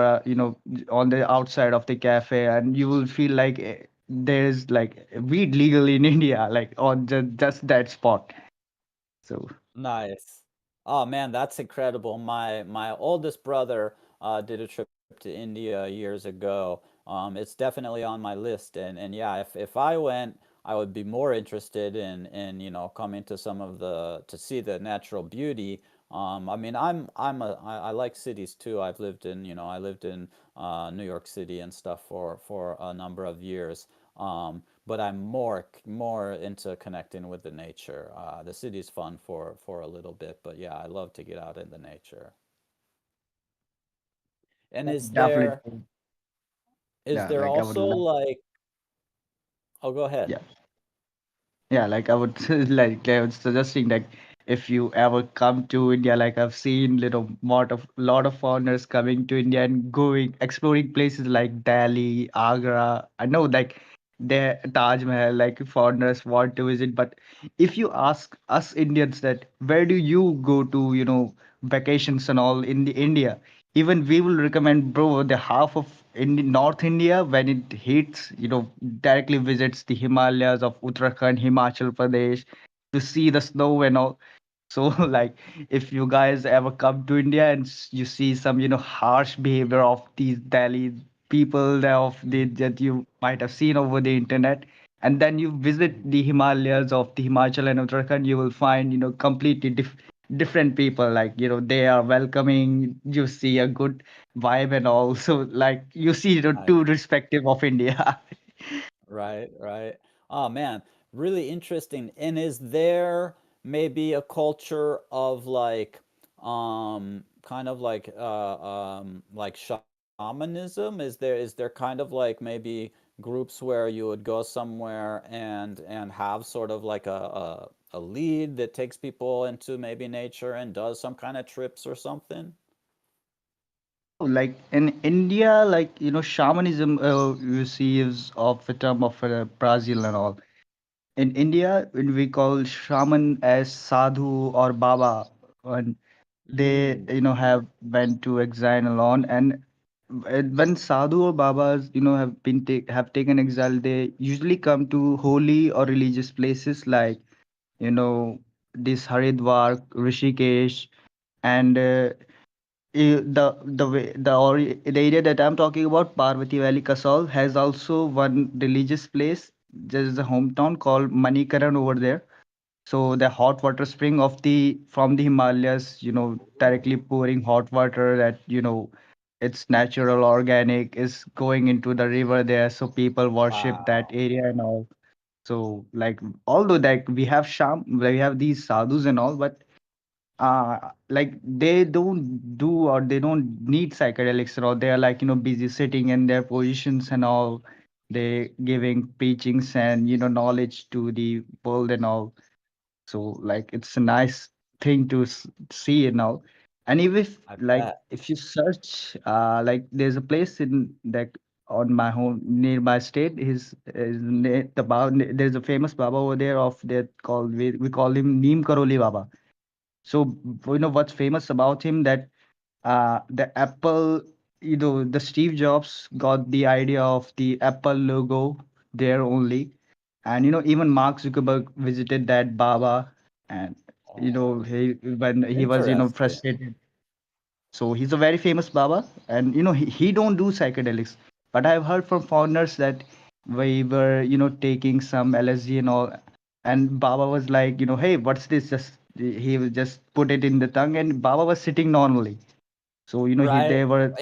Speaker 3: on the outside of the cafe, and you will feel like there's like weed legal in India, like on just that spot. So
Speaker 1: nice. Oh man, that's incredible. My oldest brother did a trip to India years ago. It's definitely on my list, and yeah, if I went, I would be more interested in coming to some of the to see the natural beauty. I mean, I like cities too. I lived in New York City and stuff for a number of years. But I'm more into connecting with the nature. The city's fun for a little bit, but yeah, I love to get out in the nature. And
Speaker 3: definitely,
Speaker 1: is
Speaker 3: yeah,
Speaker 1: there
Speaker 3: like I would
Speaker 1: also
Speaker 3: love,
Speaker 1: like, oh, go ahead.
Speaker 3: yeah. Yeah, like I would like I was suggesting that if you ever come to India, like I've seen lot of foreigners coming to India and going exploring places like Delhi, Agra. I know like the Taj Mahal, like foreigners want to visit, but if you ask us Indians that where do you go to, vacations and all in the India, even we will recommend, bro, the half of in the North India when it hits, directly visits the Himalayas of Uttarakhand, Himachal Pradesh to see the snow and all. So, like, if you guys ever come to India and you see some, harsh behavior of these Delhi people that you might have seen over the internet, and then you visit the Himalayas of the Himachal and Uttarakhand, you will find, completely different people. Like, they are welcoming. You see a good vibe and all. So, like, you see the
Speaker 1: Nice.
Speaker 3: two perspective of India.
Speaker 1: Right, right. Oh man, really interesting. And is there maybe a culture of kind of like shamanism? Is there kind of like maybe groups where you would go somewhere and have sort of like a lead that takes people into maybe nature and does some kind of trips or something?
Speaker 3: Like in India, like shamanism receives of the term of Brazil and all. In India, when we call shaman as sadhu or baba, and they
Speaker 1: Mm.
Speaker 3: have went to exile alone, and when sadhu or babas, have have taken exile, they usually come to holy or religious places like, you know, this Haridwar, Rishikesh, and the area that I'm talking about, Parvati Valley, Kasol, has also one religious place. There's a hometown called Manikaran over there. So the hot water spring of the from the Himalayas, directly pouring hot water that, it's natural, organic, is going into the river there. So people worship that
Speaker 1: Wow.
Speaker 3: area and all. So like, although like we have these sadhus and all, but like they don't do or they don't need psychedelics at all. They are like, busy sitting in their positions and all. They giving preachings and, knowledge to the world and all. So like it's a nice thing to see and all. And if
Speaker 1: I
Speaker 3: like
Speaker 1: bet.
Speaker 3: if you search, like there's a place in that on my home nearby state is there's a famous baba over there of that called we call him Neem Karoli Baba. So what's famous about him, that the Apple, the Steve Jobs got the idea of the Apple logo there only. And even Mark Zuckerberg visited that Baba, and
Speaker 1: Oh,
Speaker 3: he when he was
Speaker 1: interesting.
Speaker 3: frustrated. So he's a very famous Baba, and he don't do psychedelics. But I've heard from foreigners that we were taking some LSD and all, and Baba was like, hey, what's this? Just he will just put it in the tongue, and Baba was sitting normally. So
Speaker 1: Right?
Speaker 3: they were,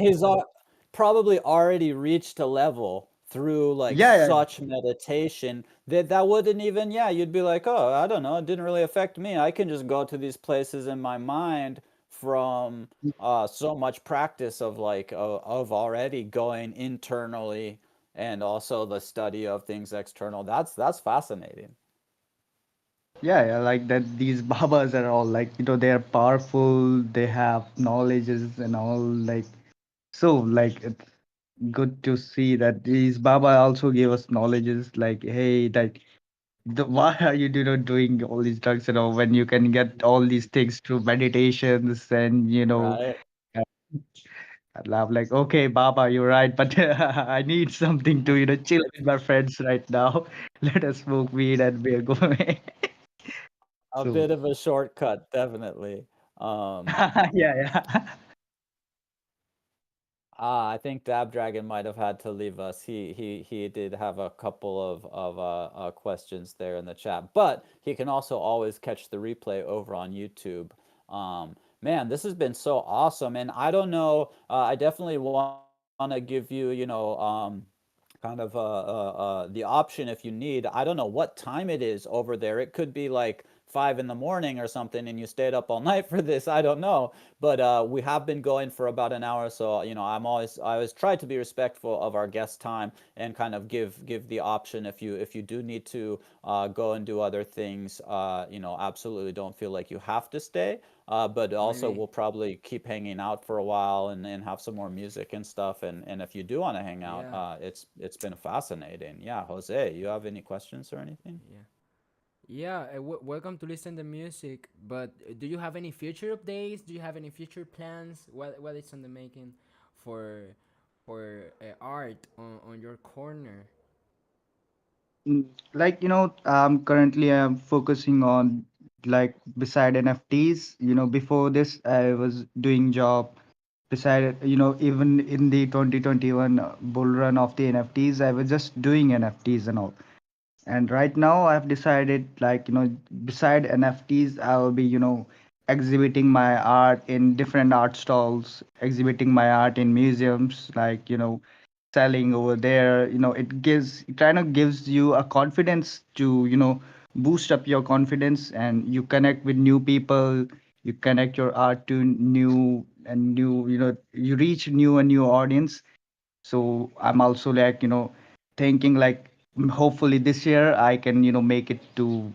Speaker 1: Probably already reached a level through like
Speaker 3: yeah, yeah,
Speaker 1: such meditation that that wouldn't even, yeah, you'd be like, oh, I don't know, it didn't really affect me. I can just go to these places in my mind from so much practice of like of already going internally and also the study of things external. That's fascinating.
Speaker 3: yeah, like that. These Babas are all like, they are powerful. They have knowledges and all, like, so like it's good to see that these Baba also gave us knowledges like, hey, like why are you doing all these drugs and all when you can get all these things through meditations and
Speaker 1: Right?
Speaker 3: uh, I laugh like, okay, Baba, you're right, but I need something to chill with my friends right now. Let us smoke weed and we're going.
Speaker 1: A
Speaker 3: So
Speaker 1: bit of a shortcut, definitely. Um,
Speaker 3: yeah, yeah.
Speaker 1: I think Dabdragon might have had to leave us. He did have a couple of questions there in the chat, but he can also always catch the replay over on YouTube. Man, this has been so awesome, and I don't know. I definitely want to give you, kind of the option if you need. I don't know what time it is over there. It could be like 5 in the morning or something, and you stayed up all night for this. I don't know, but we have been going for about an hour, so I always try to be respectful of our guest time and kind of give the option if you do need to go and do other things. Absolutely don't feel like you have to stay. But also
Speaker 4: Really?
Speaker 1: we'll probably keep hanging out for a while and have some more music and stuff. And if you do want to hang out,
Speaker 4: Yeah,
Speaker 1: it's been fascinating. Yeah, Jose, you have any questions or anything?
Speaker 4: yeah. Yeah, welcome to listen to music. But do you have any future updates? Do you have any future plans? What is on the making for art on your corner?
Speaker 3: Like currently I'm focusing on, like, beside NFTs. Before this I was doing job beside it. Even in the 2021 bull run of the NFTs, I was just doing NFTs and all. And right now I've decided, like, beside NFTs, I will be, exhibiting my art in different art stalls, exhibiting my art in museums, like, selling over there. It kind of gives you a confidence to, boost up your confidence, and you connect with new people. You connect your art to new, you reach new and new audience. So I'm also like, thinking like, hopefully this year I can, make it to,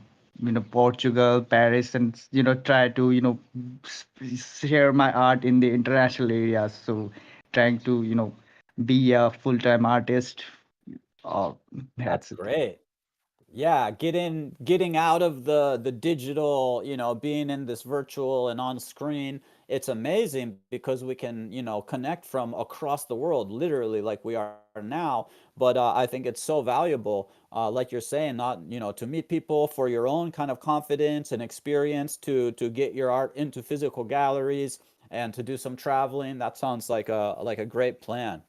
Speaker 3: Portugal, Paris, and try to, share my art in the international areas. So trying to, be a full-time artist. Oh,
Speaker 1: That's
Speaker 3: that's it.
Speaker 1: great. Yeah, getting out of the digital, being in this virtual and on screen. it's amazing because we can, you know, connect from across the world, literally like we are now. But I think it's so valuable, like you're saying, not, you know, to meet people for your own kind of confidence and experience, to get your art into physical galleries and to do some traveling. That sounds like a great plan.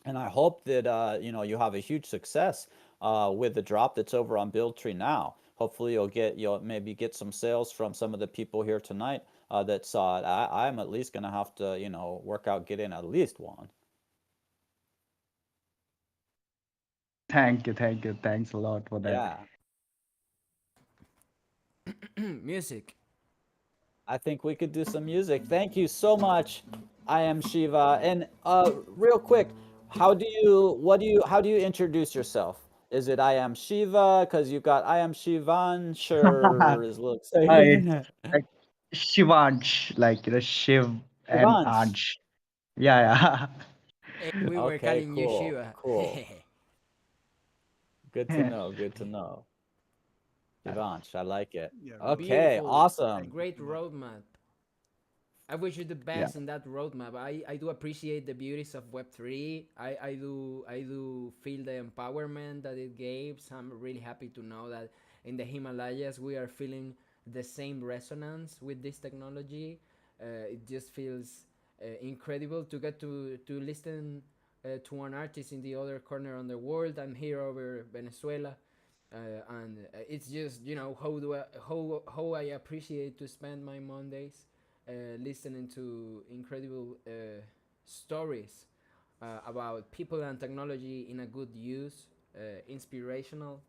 Speaker 1: And I hope that you know, you have a huge success with the drop that's over on BuildTree now. Hopefully you'll maybe get some sales from some of the people here tonight that saw it. I'm at least gonna have to, you know, work out getting at least one.
Speaker 3: Thank you, thank you. Thanks a lot for that.
Speaker 1: Yeah,
Speaker 4: Music.
Speaker 1: I think we could do some music. Thank you so much. I am Shiva. And real quick, how do you introduce yourself? Is it I am Shiva? Because you've got I am Shivan, sure is looks
Speaker 3: It's
Speaker 1: like
Speaker 3: like Shivansh, like Shiv and
Speaker 1: Shivansh.
Speaker 3: Ansh. Yeah, yeah.
Speaker 4: We were
Speaker 1: Okay,
Speaker 4: calling you
Speaker 1: cool,
Speaker 4: Shiva.
Speaker 1: cool. Good to know, good to know. Shivansh, I like it.
Speaker 5: Yeah, really.
Speaker 1: Okay,
Speaker 4: Beautiful,
Speaker 1: awesome.
Speaker 5: Thank you
Speaker 4: great
Speaker 5: so much.
Speaker 4: roadmap. I wish you the
Speaker 3: Yeah.
Speaker 4: best in that roadmap. I do appreciate the beauties of Web3. I do feel the empowerment that it gives. I'm really happy to know that in the Himalayas we are feeling the same resonance with this technology. It just feels incredible to get to listen to an artist in the other corner of the world. I'm here over Venezuela. And it's just, you know, how I appreciate to spend my Mondays listening to incredible stories about people and technology in a good use, inspirational.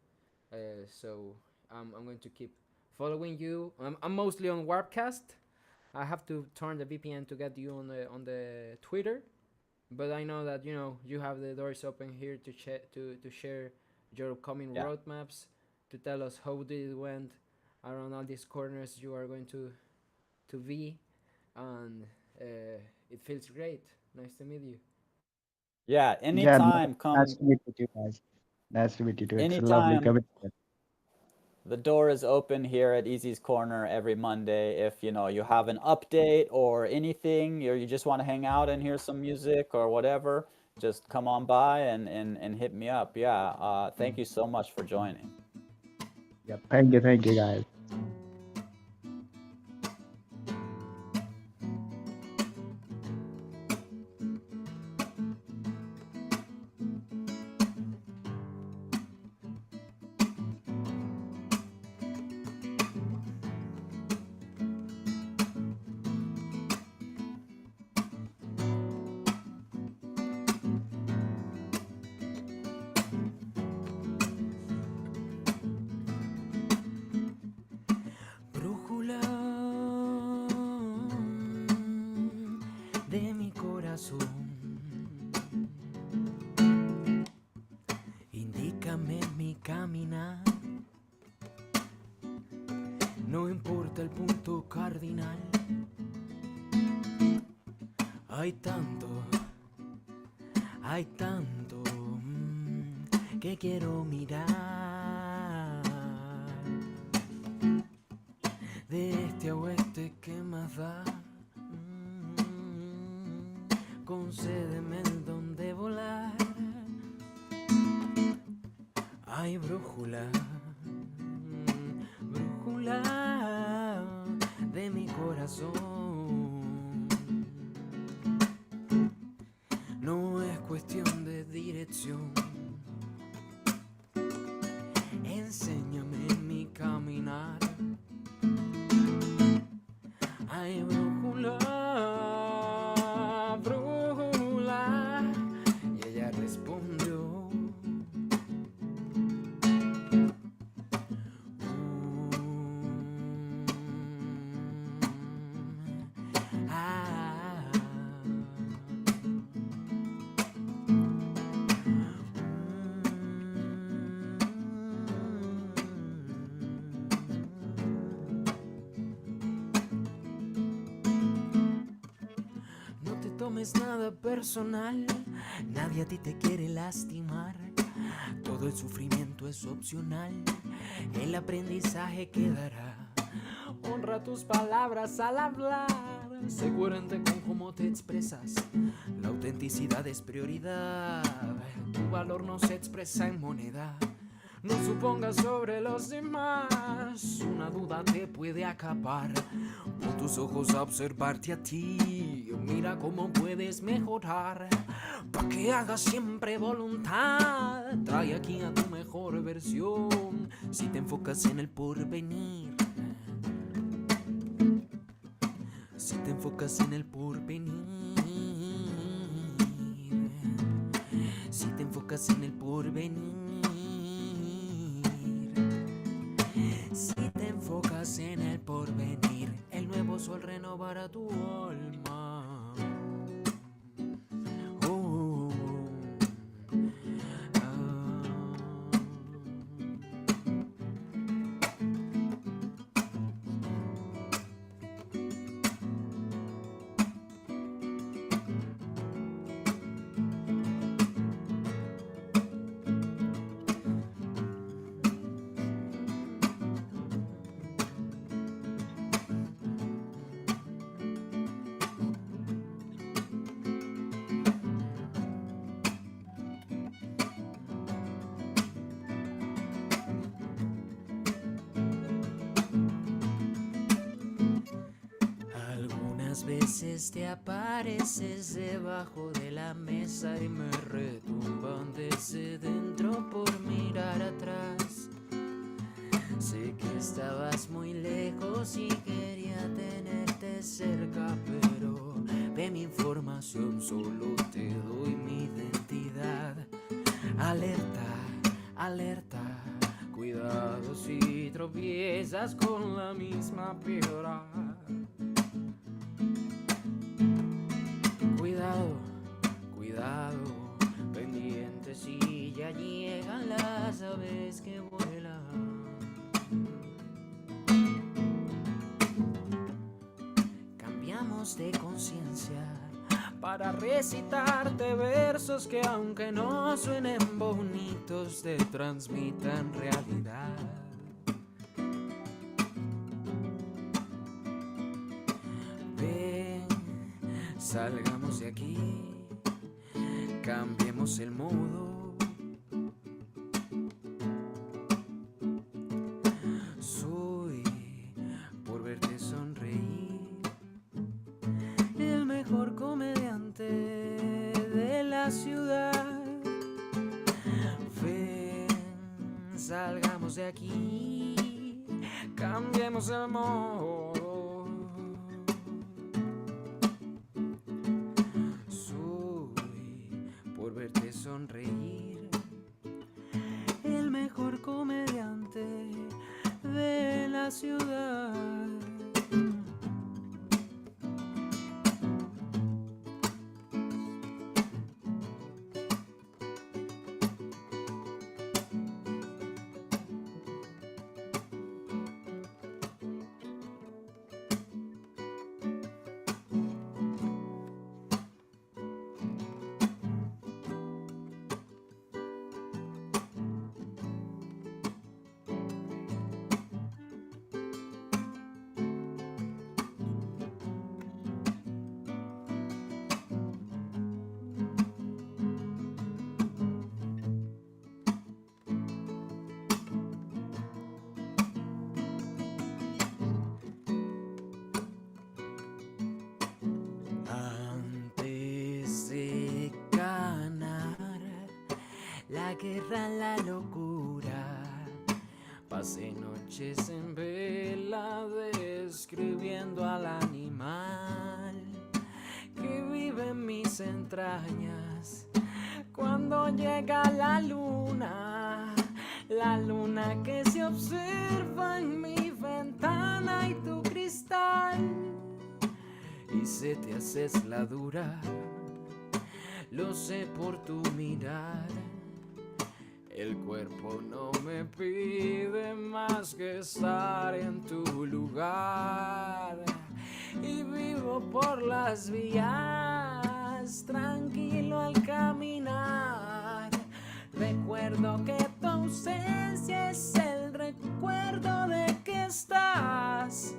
Speaker 4: So I'm going to keep following you. I'm mostly on Warpcast. I have to turn the VPN to get you on the Twitter, but I know that, you know, you have the doors open here to share your upcoming
Speaker 1: Yeah.
Speaker 4: roadmaps, to tell us how it went around all these corners you are going to be, and it feels great. Nice to meet you.
Speaker 1: Yeah,
Speaker 3: Yeah,
Speaker 1: anytime
Speaker 3: nice
Speaker 1: come,
Speaker 3: to meet you too, guys. Nice to meet you too. It's lovely
Speaker 1: anytime.
Speaker 3: coming here.
Speaker 1: The door is open here at Easy's Corner every Monday. If, you know, you have an update or anything, or you just want to hang out and hear some music or whatever, just come on by and hit me up. Yeah. Thank you so much for joining.
Speaker 3: Yeah, thank you, guys.
Speaker 4: Brújula de mi corazón, indícame mi caminar. No importa el punto cardinal. Hay tanto, hay tanto que quiero mirar. De este a oeste, ¿qué más da? Concédeme el don de volar. Ay, brújula, brújula de mi corazón. No es cuestión de dirección. Enséñame mi caminar. Ay, brújula, brújula. Y ella respondió. Ah, no te tomes nada personal, nadie a ti te quiere lastimar. Todo el sufrimiento es opcional, el aprendizaje quedará. Honra tus palabras al hablar. Sé coherente con cómo te expresas. La autenticidad es prioridad. Tu valor no se expresa en moneda. No supongas sobre los demás. Una duda te puede acabar. Pon tus ojos a observarte a ti. Mira cómo puedes mejorar. Pa' que hagas siempre voluntad. Trae aquí a tu mejor versión. Si te enfocas en el porvenir. Si te enfocas en el porvenir. Si te enfocas en el porvenir. Si te enfocas en el porvenir, el nuevo sol renovará tu alma. Oh, ah. Algunas veces te apareces debajo de la mesa y me retumban desde dentro por mirar atrás. Sé que estabas muy lejos y quería tenerte cerca, pero ve mi información, solo te doy mi identidad. Alerta, alerta, cuidado si tropiezas con la misma piedra. Cuidado, cuidado, pendiente si ya llegan las aves que vuelan. Cambiamos de conciencia para recitarte versos que aunque no suenen bonitos te transmitan realidad. Ven, salgamos de aquí, cambiemos el modo. Soy por verte sonreír el mejor comediante de la ciudad. Ven, salgamos de aquí, cambiemos el modo. Por verte sonreír, el mejor comediante de la ciudad. Antes de ganar la guerra, la locura, pasé noches en vela describiendo al animal que vive en mis entrañas. Cuando llega la luna que se observa en mi ventana y tu cristal, y se te haces la dura, lo sé por tu mirar. El cuerpo no me pide más que estar en tu lugar, y vivo por las vías tranquilo al caminar. Recuerdo que tu ausencia es el recuerdo de que estás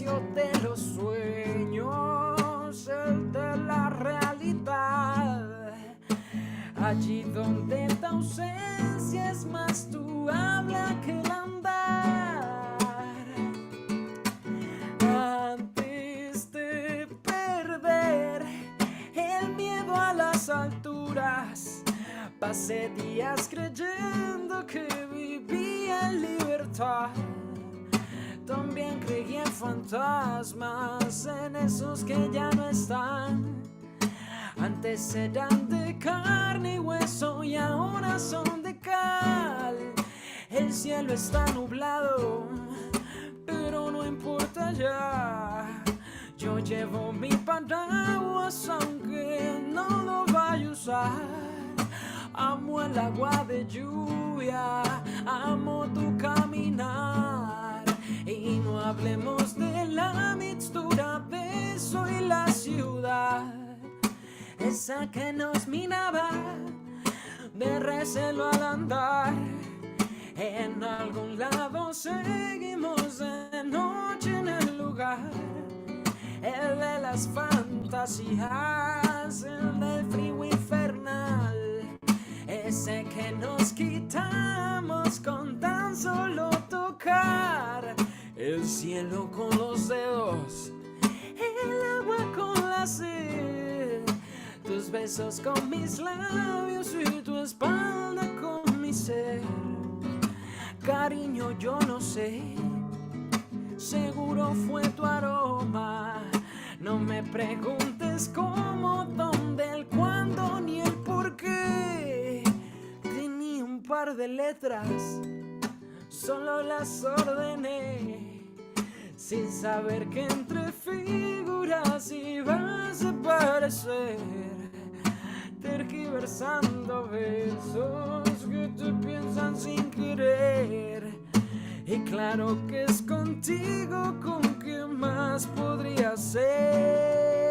Speaker 4: espacio de los sueños, el de la realidad. Allí donde tu ausencia es más tu habla que el andar. Antes de perder el miedo a las alturas, pasé días creyendo que vivía en libertad. También creí en fantasmas, en esos que ya no están. Antes eran de carne y hueso y ahora son de cal. El cielo está nublado, pero no importa ya. Yo llevo mi paraguas aunque no lo vaya a usar. Amo el agua de lluvia, amo tu caminar. Y no hablemos de la mixtura de eso y la ciudad, esa que nos minaba de recelo al andar. En algún lado seguimos de noche en el lugar, el de las fantasías, el del frío infernal, ese que nos quitamos con tan solo tocar el cielo con los dedos, el agua con la sed, tus besos con mis labios y tu espalda con mi ser. Cariño, yo no sé, seguro fue tu aroma. No me preguntes cómo, dónde, el cuándo ni el por qué. Tenía un par de letras, solo las ordené, sin saber que entre figuras ibas a aparecer, tergiversando besos que te piensan sin querer. Y claro que es contigo con quien más podría ser.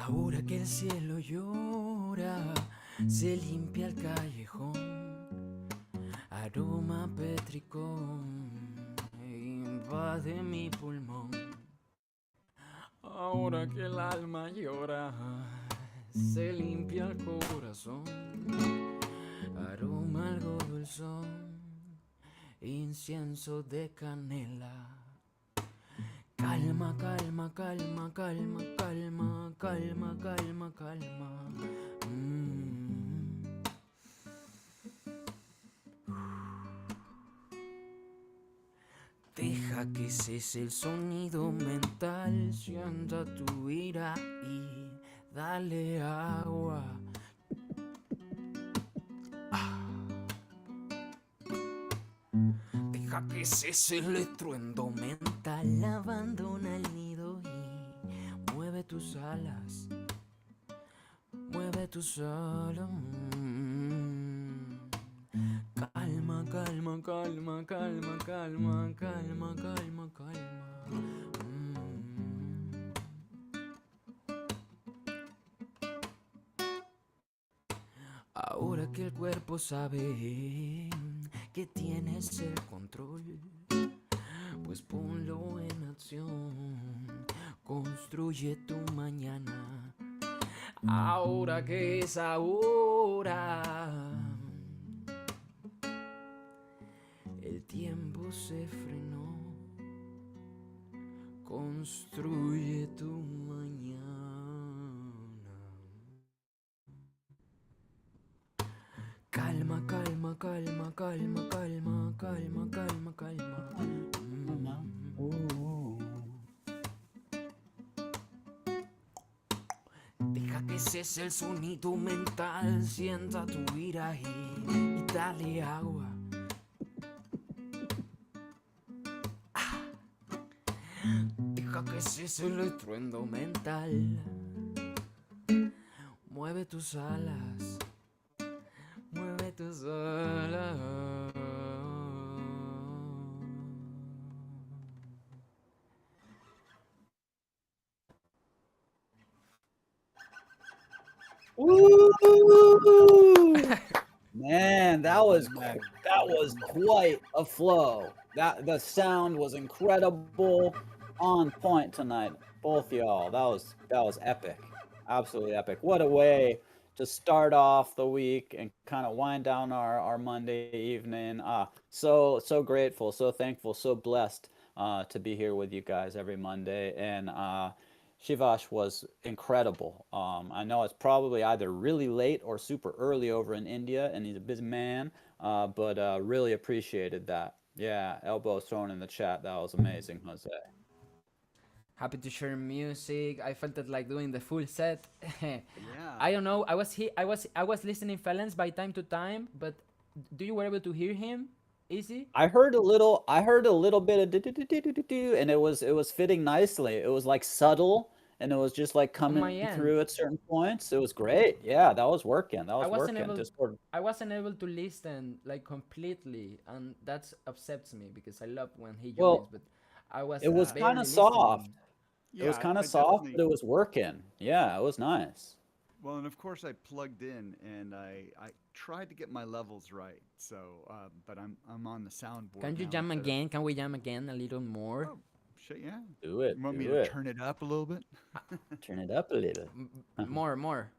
Speaker 4: Ahora que el cielo llora, se limpia el callejón, aroma petricón invade mi pulmón. Ahora que el alma llora, se limpia el corazón, aroma algo dulzón incienso de canela. Calma, calma, calma, calma, calma, calma, calma, calma. Deja que cese el sonido mental, sienta tu ira y dale agua. Deja que cese el estruendo mental, abandona el nido y mueve tus alas, mueve tus alas. Calma, calma, calma, calma, calma, calma, calma, calma. Ahora que el cuerpo sabe que tienes el control, pues ponlo en acción, construye tu mañana. Ahora que es ahora, el tiempo se frenó, construye tu mañana. Calma, calma, calma, calma, calma, calma, calma, calma. Deja que cese el sonido mental, sienta tu ira y dale agua. Deja que cese el estruendo mental. Mueve tus alas, mueve tus alas.
Speaker 1: Woo! Man, that was quite a flow. That the sound was incredible, on point tonight, both y'all. That was epic, absolutely epic. What a way to start off the week and kind of wind down our Monday evening. So grateful, so thankful, so blessed to be here with you guys every Monday. And Shivash was incredible. I know it's probably either really late or super early over in India, and he's a busy man, but really appreciated that. Yeah, elbows thrown in the chat. That was amazing, Jose.
Speaker 4: Happy to share music. I felt it like doing the full set.
Speaker 2: Yeah.
Speaker 4: I don't know. I was listening Felens by time to time, but do you were able to hear him? Easy?
Speaker 1: I heard a little. I heard a little bit of do, and it was fitting nicely. It was like subtle, and it was just like
Speaker 4: On my
Speaker 1: coming
Speaker 4: end.
Speaker 1: through at certain points. It was great. Yeah, that was working. That
Speaker 4: I
Speaker 1: was
Speaker 4: wasn't
Speaker 1: working.
Speaker 4: able
Speaker 1: Discord.
Speaker 4: I wasn't able to listen like completely, and that upsets me because I love when he joins,
Speaker 1: Well,
Speaker 4: but I was
Speaker 1: it was kind
Speaker 4: barely
Speaker 1: of soft.
Speaker 4: listening.
Speaker 1: It was
Speaker 2: Yeah,
Speaker 1: kind
Speaker 2: I
Speaker 1: of soft, but
Speaker 2: definitely.
Speaker 1: it was working. Yeah, it was nice.
Speaker 2: Well, and of course I plugged in and I tried to get my levels right. So, but I'm on the soundboard
Speaker 4: Can you
Speaker 2: now
Speaker 4: jam
Speaker 2: instead of.
Speaker 4: again? Can we jam again a little more?
Speaker 2: Oh, shit, yeah.
Speaker 1: Do it.
Speaker 2: You want me
Speaker 1: Do
Speaker 2: to
Speaker 1: it.
Speaker 2: turn it up a little bit?
Speaker 1: Turn it up a little.
Speaker 4: More.
Speaker 2: More.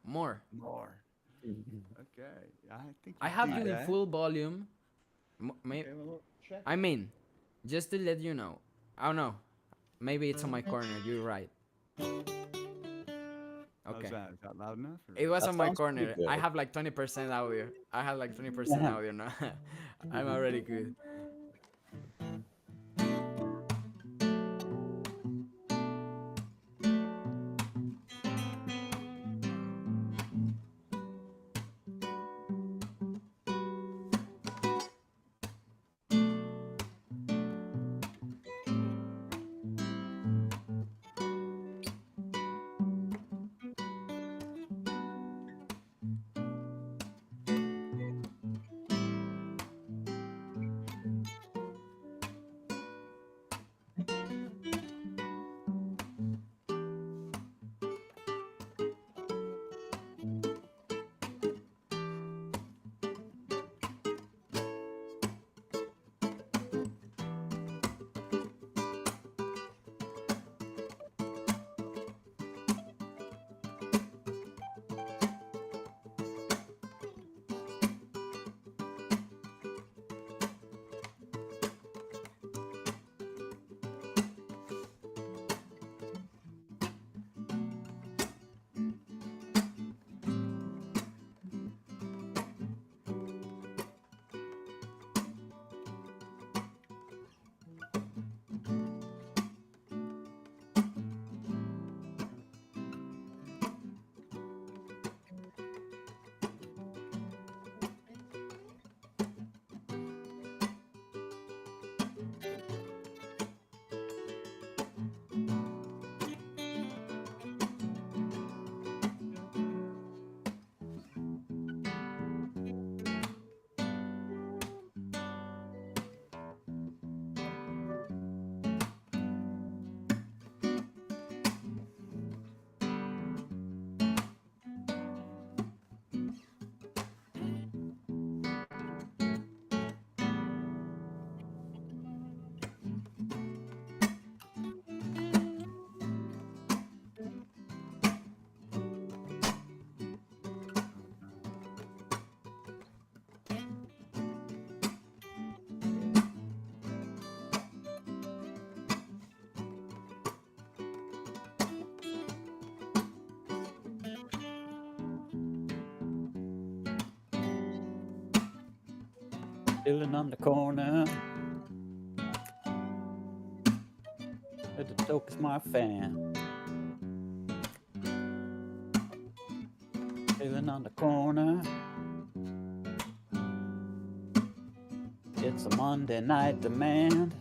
Speaker 1: Mhm.
Speaker 2: Okay. I think
Speaker 4: I
Speaker 2: you
Speaker 4: have
Speaker 2: do
Speaker 4: you in
Speaker 2: that.
Speaker 4: full volume.
Speaker 2: Okay, well, check.
Speaker 4: I mean, just to let you know. Oh no, maybe it's on my corner. You're right.
Speaker 2: How's
Speaker 4: Okay.
Speaker 2: that? Is that loud enough?
Speaker 4: It
Speaker 2: Or?
Speaker 4: was
Speaker 1: That
Speaker 4: on my
Speaker 1: sounds pretty
Speaker 4: corner. I
Speaker 1: good.
Speaker 4: have like 20% audio. I have like 20% audio now. I'm already good.
Speaker 1: Chilling on the corner. The dope is my fan. Chilling on the corner. It's a Monday night demand.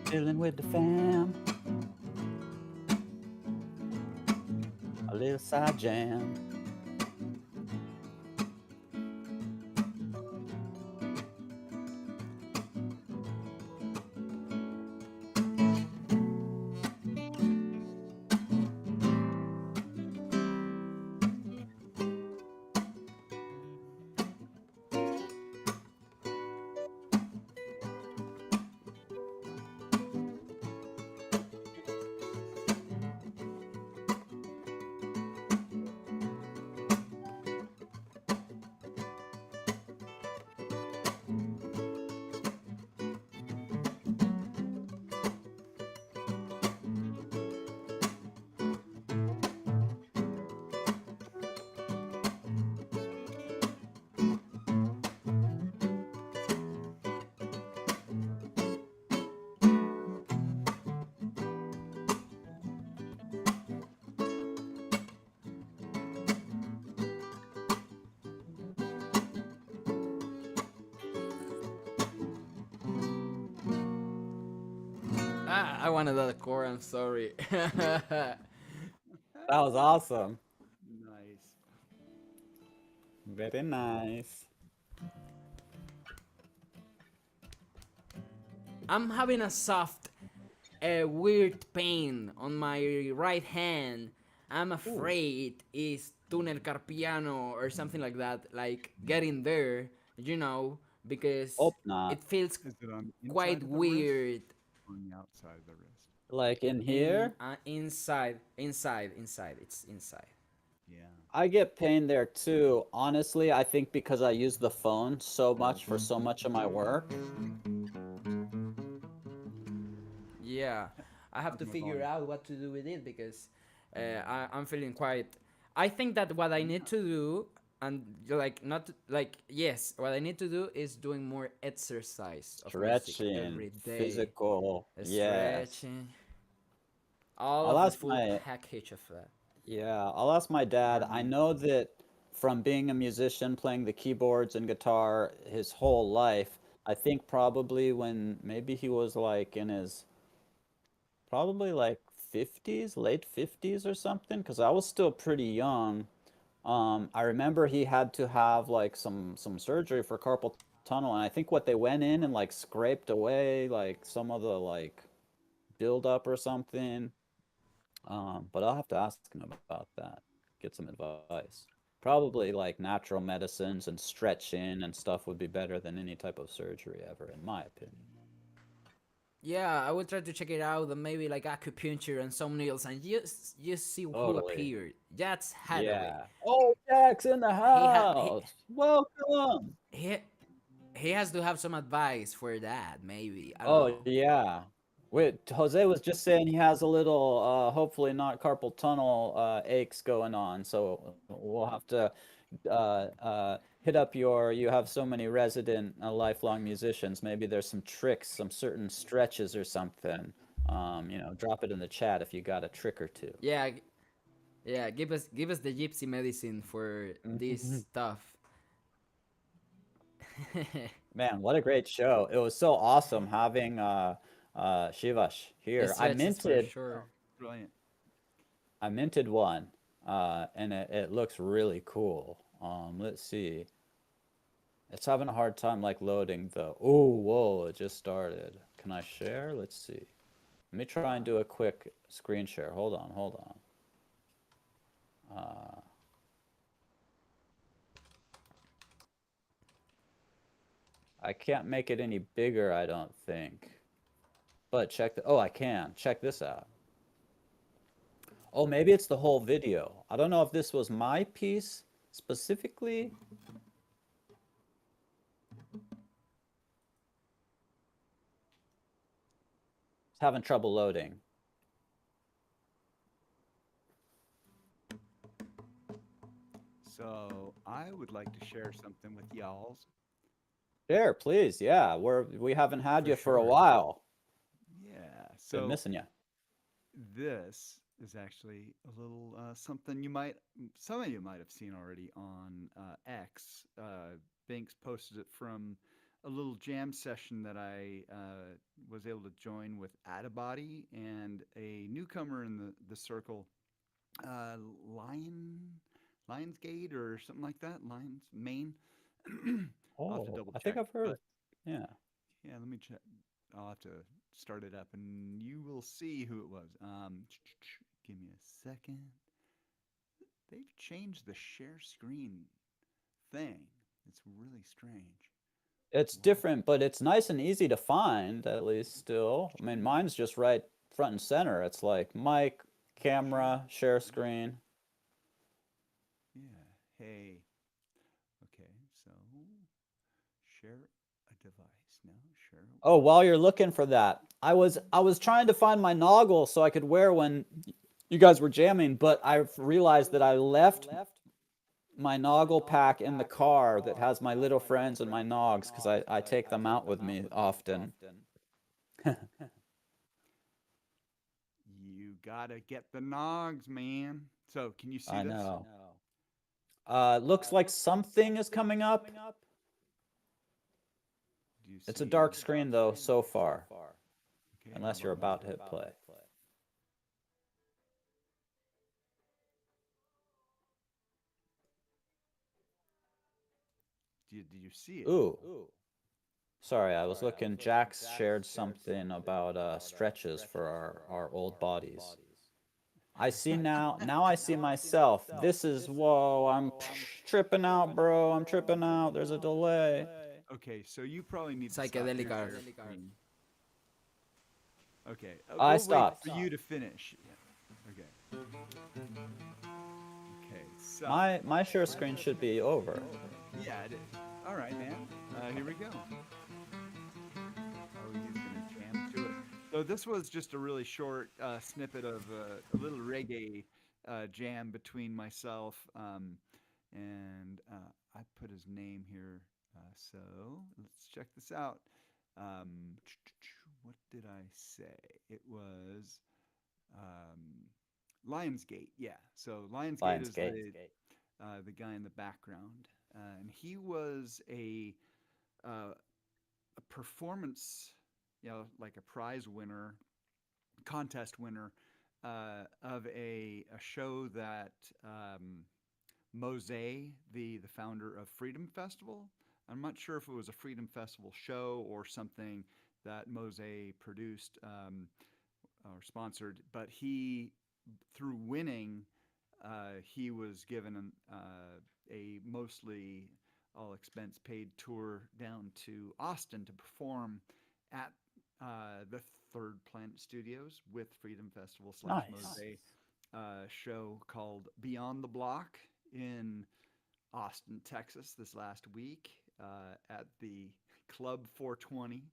Speaker 1: Chilling with the fam. A little side jam.
Speaker 4: I wanted that core. I'm sorry.
Speaker 1: That was awesome.
Speaker 2: Nice.
Speaker 1: Very nice.
Speaker 4: I'm having a soft, weird pain on my right hand. I'm afraid it's tunnel carpiano or something like that. Like getting there, you know, because
Speaker 1: Hope not.
Speaker 4: it feels
Speaker 2: Is it on the inside
Speaker 4: quite
Speaker 2: of the wrist
Speaker 4: weird.
Speaker 2: or on the outside of the wrist?
Speaker 1: Like in here,
Speaker 4: Inside. It's inside.
Speaker 2: Yeah.
Speaker 1: I get pain there too. Honestly, I think because I use the phone so much for so much of my work.
Speaker 4: Yeah, I have to
Speaker 2: How's my
Speaker 4: figure
Speaker 2: volume?
Speaker 4: out what to do with it because I'm feeling quite. I think that what I need to do, and like not like yes, what I need to do is doing more exercise of music
Speaker 1: Stretching,
Speaker 4: every day,
Speaker 1: physical. Yes.
Speaker 4: stretching, all
Speaker 1: I'll
Speaker 4: of the
Speaker 1: ask
Speaker 4: full
Speaker 1: my
Speaker 4: package of that.
Speaker 1: Yeah, I'll ask my dad. I know that from being a musician, playing the keyboards and guitar his whole life, I think probably when maybe he was like in his probably like 50s, late 50s or something, because I was still pretty young. I remember he had to have like some surgery for carpal tunnel, and I think what they went in and like scraped away like some of the like buildup or something. But I'll have to ask him about that, get some advice. Probably like natural medicines and stretching and stuff would be better than any type of surgery ever, in my opinion.
Speaker 4: Yeah, I will try to check it out and maybe like acupuncture and some nails and just see who
Speaker 1: Totally.
Speaker 4: appeared. That's Hathaway.
Speaker 1: Yeah. Oh, Jack's in the
Speaker 4: He had
Speaker 1: house. Welcome.
Speaker 4: he he has to have some advice for that. Maybe I don't
Speaker 1: Oh,
Speaker 4: know.
Speaker 1: yeah. Wait, Jose was just saying he has a little, hopefully not carpal tunnel aches going on, so we'll have to hit up you have so many resident lifelong musicians. Maybe there's some tricks, some certain stretches or something. Drop it in the chat if you got a trick or two.
Speaker 4: Yeah, yeah. Give us the gypsy medicine for this stuff.
Speaker 1: Man, what a great show. It was so awesome having Shivash here.
Speaker 4: Stretches for
Speaker 2: Oh,
Speaker 4: sure.
Speaker 2: brilliant.
Speaker 1: I minted one, and it looks really cool. Let's see. It's having a hard time like loading though. Oh, whoa, it just started. Can I share? Let's see. Let me try and do a quick screen share. Hold on, hold on. I can't make it any bigger, I don't think. But oh, I can. Check this out. Oh, maybe it's the whole video. I don't know if this was my piece specifically. It's having trouble loading.
Speaker 2: So I would like to share something with y'alls.
Speaker 1: Sure, please. Yeah, we haven't had
Speaker 2: For
Speaker 1: you for a
Speaker 2: sure.
Speaker 1: while.
Speaker 2: Yeah.
Speaker 1: Been
Speaker 2: So
Speaker 1: missing you.
Speaker 2: this is actually a little something some of you might have seen already on X. Binks posted it from a little jam session that I was able to join with Adabody and a newcomer in the circle, uh, Lion Lionsgate or something like that. Lions Maine. I'll have to
Speaker 1: Oh,
Speaker 2: double
Speaker 1: I think
Speaker 2: check,
Speaker 1: I've heard.
Speaker 2: but
Speaker 1: Yeah.
Speaker 2: yeah, let me check. I'll have to start it up and you will see who it was. Give me a second. They've changed the share screen thing. It's really strange.
Speaker 1: It's
Speaker 2: What?
Speaker 1: different, but it's nice and easy to find, at least still. I mean, mine's just right front and center. It's like mic, camera, share screen.
Speaker 2: Yeah. Hey. Okay. So share a device. No, share.
Speaker 1: Oh, while you're looking for that, I was trying to find my Noggle so I could wear when you guys were jamming, but I realized that I left my Noggle pack in the car that has my little friends and my Nogs because I take them out with me often.
Speaker 2: You gotta get the nogs, man. So can you see
Speaker 1: I
Speaker 2: this?
Speaker 1: know. Looks like something is coming up.
Speaker 2: Do you
Speaker 1: It's a
Speaker 2: see?
Speaker 1: dark screen though so far,
Speaker 2: Okay. How
Speaker 1: unless you're
Speaker 2: about now?
Speaker 1: about to hit play.
Speaker 2: Did you see it?
Speaker 1: Ooh. Sorry, I was looking. Jax shared something about stretches for our old bodies. I see now. Now I see myself. This is whoa. I'm tripping out, bro. I'm tripping out. There's a delay.
Speaker 2: Okay, so you probably need to stop your
Speaker 4: Psychedelic art.
Speaker 2: share screen. Okay,
Speaker 1: I
Speaker 2: we'll wait
Speaker 1: stopped.
Speaker 2: for you to finish. Yeah. Okay. Okay. So.
Speaker 1: My share screen should be over.
Speaker 2: Yeah, it is. All right, man. Here we go. Oh, he's gonna jam to it. So this was just a really short snippet of a little reggae jam between myself and I put his name here. So let's check this out. What did I say? It was Lionsgate. Yeah. So Lionsgate is
Speaker 1: Lionsgate.
Speaker 2: the guy in the background, and he was a performance, like a prize winner, contest winner of a show that Mose, the founder of Freedom Festival. I'm not sure if it was a Freedom Festival show or something that Mose produced or sponsored, but through winning, he was given a mostly all expense paid tour down to Austin to perform at the Third Planet Studios with Freedom Festival slash
Speaker 1: Nice.
Speaker 2: Mose show called Beyond the Block in Austin, Texas this last week at the Club 420.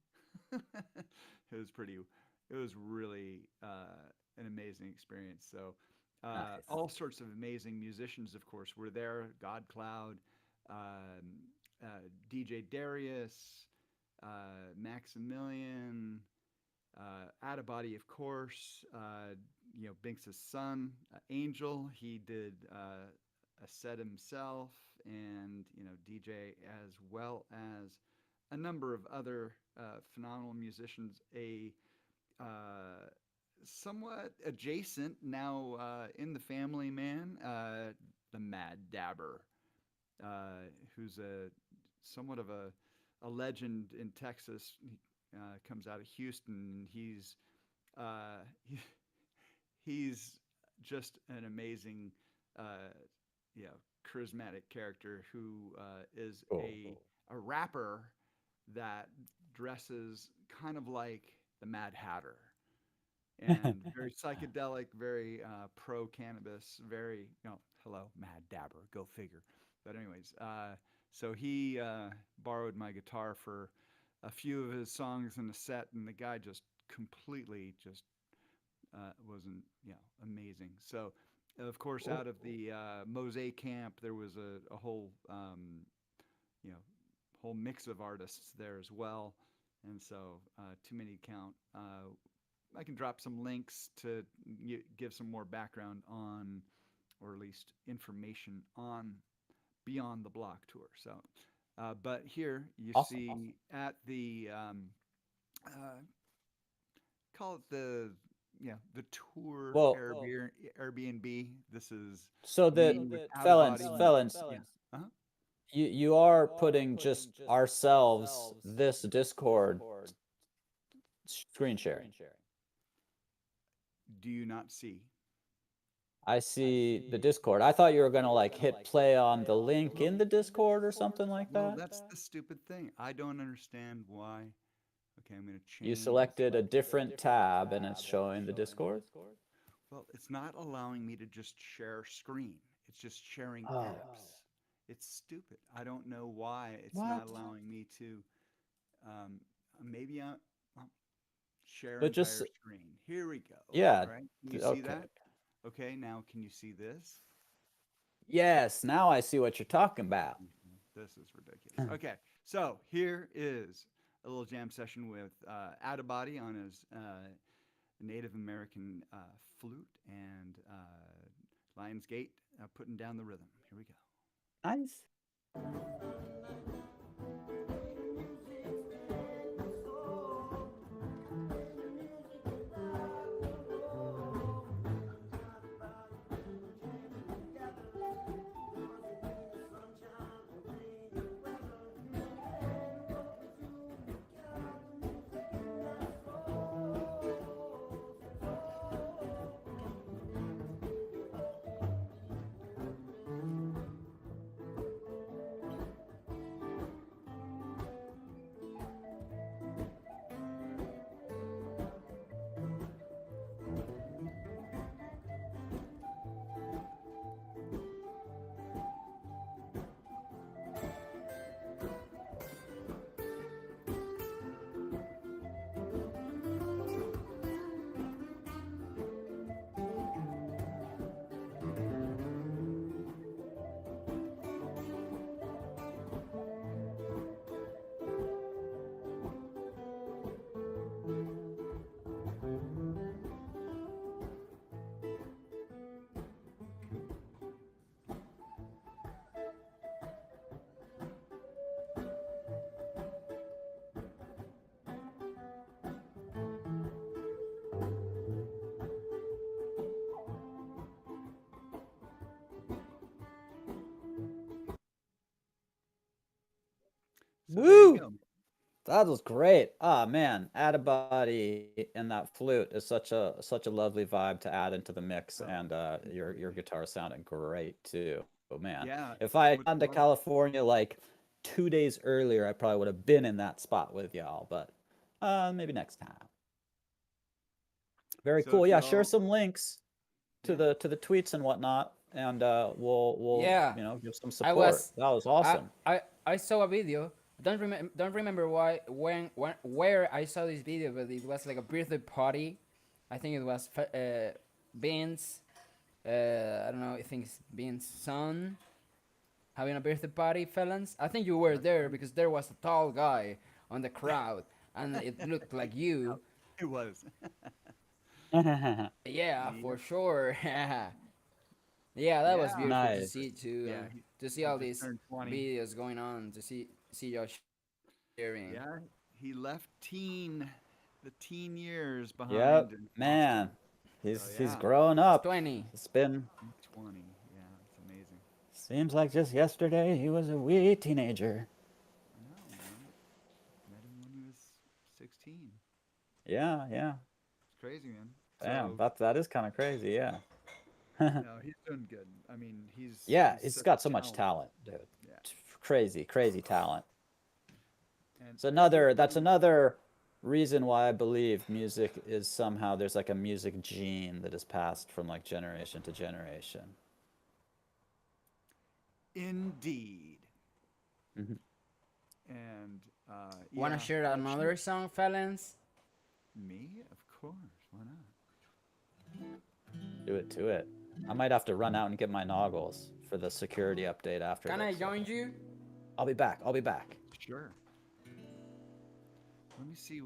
Speaker 2: It was pretty, it was really an amazing experience. So,
Speaker 1: Nice.
Speaker 2: all sorts of amazing musicians, of course, were there. God Cloud, DJ Darius, Maximilian, Adabody, of course. Binks' son, Angel. He did a set himself, and DJ as well as a number of other phenomenal musicians. A somewhat adjacent now in the family man, the Mad Dabber, who's a somewhat of a legend in Texas. He comes out of Houston. Uh, he, he's just an amazing, uh, charismatic character who is
Speaker 1: Cool.
Speaker 2: a rapper that dresses kind of like the Mad Hatter and very psychedelic, very pro cannabis, very hello Mad Dabber, go figure. But anyways, so he borrowed my guitar for a few of his songs in the set, and the guy just completely just wasn't amazing. So of course, out of the Mosaic camp, there was a whole, you know, whole mix of artists there as well. And so, too many to count. I can drop some links to give some more background on, or at least information on Beyond the Block tour. So, but here you
Speaker 1: Awesome.
Speaker 2: see at the uh, call it the the tour
Speaker 1: Well,
Speaker 2: Airbnb. This is
Speaker 1: so
Speaker 2: me
Speaker 1: that
Speaker 2: with out of
Speaker 1: felons,
Speaker 2: body.
Speaker 1: felons,
Speaker 2: Yeah. Uh-huh.
Speaker 1: you are putting just ourselves this Discord screen sharing.
Speaker 2: Do you not see?
Speaker 1: I see the Discord. I thought you were gonna like hit play on the link in the Discord or something like
Speaker 2: Well,
Speaker 1: that.
Speaker 2: that's the stupid thing. I don't understand why. Okay, I'm going to change.
Speaker 1: You selected a different tab and it's showing the Discord.
Speaker 2: Well, it's not allowing me to just share screen. It's just sharing
Speaker 1: Oh.
Speaker 2: apps. It's stupid. I don't know why it's not
Speaker 1: What?
Speaker 2: allowing me to. Maybe I'm share
Speaker 1: But
Speaker 2: entire
Speaker 1: just
Speaker 2: screen. Here we go.
Speaker 1: yeah,
Speaker 2: Right? Can you see
Speaker 1: okay.
Speaker 2: that? Okay, now can you see this?
Speaker 1: Yes, now I see what you're talking about.
Speaker 2: This is ridiculous. Okay, so here is a little jam session with Adabody on his Native American flute and Lionsgate putting down the rhythm. Here we go.
Speaker 1: Nice.
Speaker 2: So there you
Speaker 1: Woo!
Speaker 2: go.
Speaker 1: That was great. Ah man, add a body and that flute is such a lovely vibe to add into the mix,
Speaker 2: Oh,
Speaker 1: and your guitar sounded great too. Oh man,
Speaker 2: yeah.
Speaker 1: if I had
Speaker 2: What's
Speaker 1: gone to
Speaker 2: what?
Speaker 1: California like 2 days earlier, I probably would have been in that spot with y'all. But maybe next time. Very
Speaker 2: So
Speaker 1: cool.
Speaker 2: if
Speaker 1: Yeah, share
Speaker 2: y'all,
Speaker 1: some links to
Speaker 2: yeah.
Speaker 1: the tweets and whatnot, and we'll
Speaker 4: Yeah,
Speaker 1: give some
Speaker 4: I
Speaker 1: support.
Speaker 4: was
Speaker 1: That was
Speaker 4: I
Speaker 1: awesome.
Speaker 4: I saw a video. Don't remember why when where I saw this video, but it was like a birthday party. I think it was Beans. I don't know. I think it's Beans' son having a birthday party, felons. I think you were there because there was a tall guy on the crowd, and it looked like you.
Speaker 2: It was.
Speaker 4: Yeah,
Speaker 2: Yeah.
Speaker 4: for sure. Yeah, that was
Speaker 2: Yeah.
Speaker 4: beautiful to
Speaker 1: Nice.
Speaker 4: see too.
Speaker 2: Yeah.
Speaker 4: To see
Speaker 2: He
Speaker 4: all
Speaker 2: just
Speaker 4: these
Speaker 2: turned 20.
Speaker 4: videos going on, to see y'all sharing.
Speaker 2: Yeah. He left the teen years behind
Speaker 1: Yep,
Speaker 2: in
Speaker 1: man.
Speaker 2: Austin. So
Speaker 1: He's
Speaker 2: yeah,
Speaker 1: growing
Speaker 4: He's
Speaker 1: up.
Speaker 4: 20.
Speaker 1: It's been
Speaker 2: 20. Yeah, it's amazing.
Speaker 1: seems like just yesterday he was a wee teenager.
Speaker 2: I know, man. Met him when he was 16.
Speaker 1: Yeah, yeah.
Speaker 2: It's crazy, man.
Speaker 1: Damn,
Speaker 2: So
Speaker 1: that is kind of crazy, yeah.
Speaker 2: no, he's doing good. I mean,
Speaker 1: Yeah,
Speaker 2: he's
Speaker 1: he's
Speaker 2: such
Speaker 1: got so much
Speaker 2: talent.
Speaker 1: talent, dude.
Speaker 2: Yeah,
Speaker 1: Crazy, crazy talent.
Speaker 2: and
Speaker 1: That's another reason why I believe music is somehow there's like a music gene that is passed from like generation to generation.
Speaker 2: indeed.
Speaker 1: Mhm.
Speaker 2: And
Speaker 4: Wanna
Speaker 2: yeah,
Speaker 4: share
Speaker 2: actually,
Speaker 4: another song, felons?
Speaker 2: me, of course. Why not?
Speaker 1: Do it to it. I might have to run out and get my noggles for the security update after
Speaker 4: Can I
Speaker 1: this.
Speaker 4: join you?
Speaker 1: I'll be back. I'll be back.
Speaker 2: Sure. Let me see.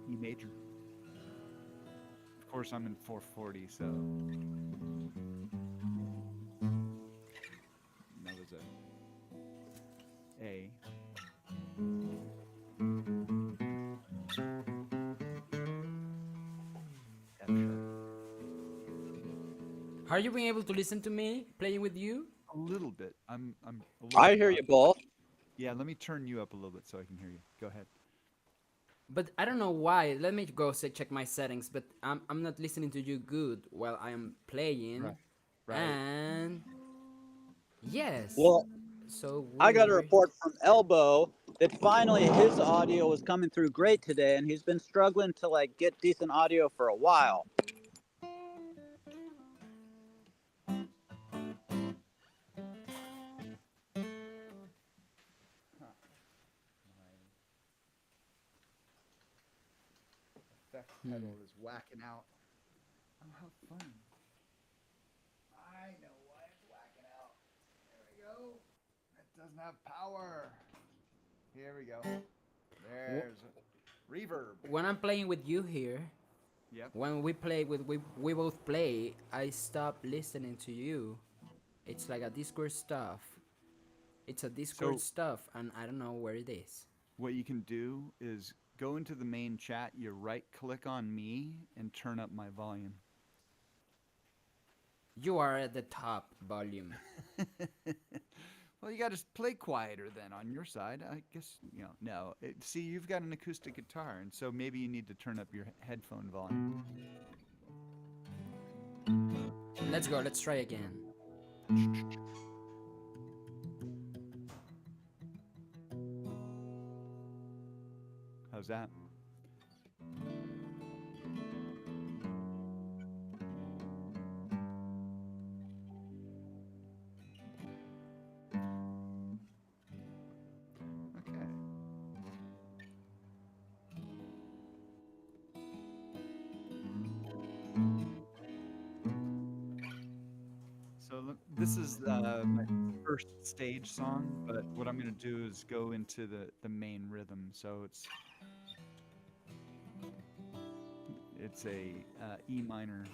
Speaker 2: E major. Of course, I'm in 440, so that was a. F sharp.
Speaker 4: Are you being able to listen to me playing with you?
Speaker 2: A little bit. I'm a little
Speaker 5: I
Speaker 2: bit
Speaker 5: hear you
Speaker 2: loud.
Speaker 5: both.
Speaker 2: Yeah, let me turn you up a little bit so I can hear you. Go ahead.
Speaker 4: But I don't know why. Let me go check my settings. But I'm not listening to you good while I am playing.
Speaker 2: Right. Right.
Speaker 4: And yes,
Speaker 5: Well,
Speaker 4: so
Speaker 5: I got a
Speaker 4: weird.
Speaker 5: report from Elbow that finally his audio was coming through great today, and he's been struggling to like get decent audio for a while.
Speaker 2: Effect pedal is whacking out. Oh, how fun. I know why it's whacking out. There we go. It doesn't have power. Here we go. There's a reverb.
Speaker 4: When I'm playing with you here,
Speaker 2: Yep.
Speaker 4: when we both play, I stop listening to you. It's like a Discord stuff. It's a Discord
Speaker 2: So-
Speaker 4: stuff, and I don't know where it is.
Speaker 2: What you can do is go into the main chat, you right click on me, and turn up my volume.
Speaker 4: You are at the top volume.
Speaker 2: Well, you got to play quieter then on your side. I guess, no. See, you've got an acoustic guitar, and so maybe you need to turn up your headphone volume.
Speaker 4: Let's go. Let's try again.
Speaker 2: How's that? Okay. So this is my first stage song, but what I'm going to do is go into the main rhythm. So it's a E minor.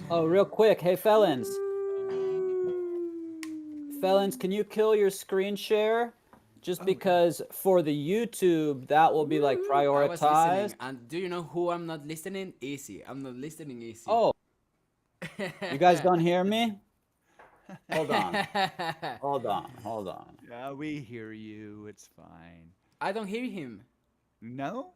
Speaker 1: Oh, real quick. Hey, felons. Felons, can you kill your screen share? Just because for the YouTube, that will be like
Speaker 4: I was listening,
Speaker 1: prioritized.
Speaker 4: and do you know who I'm not listening? Easy. I'm not listening easy.
Speaker 1: Oh, you guys don't hear me? Hold on. Hold on. Hold on.
Speaker 2: Yeah, we hear you. It's fine.
Speaker 4: I don't hear him.
Speaker 2: No,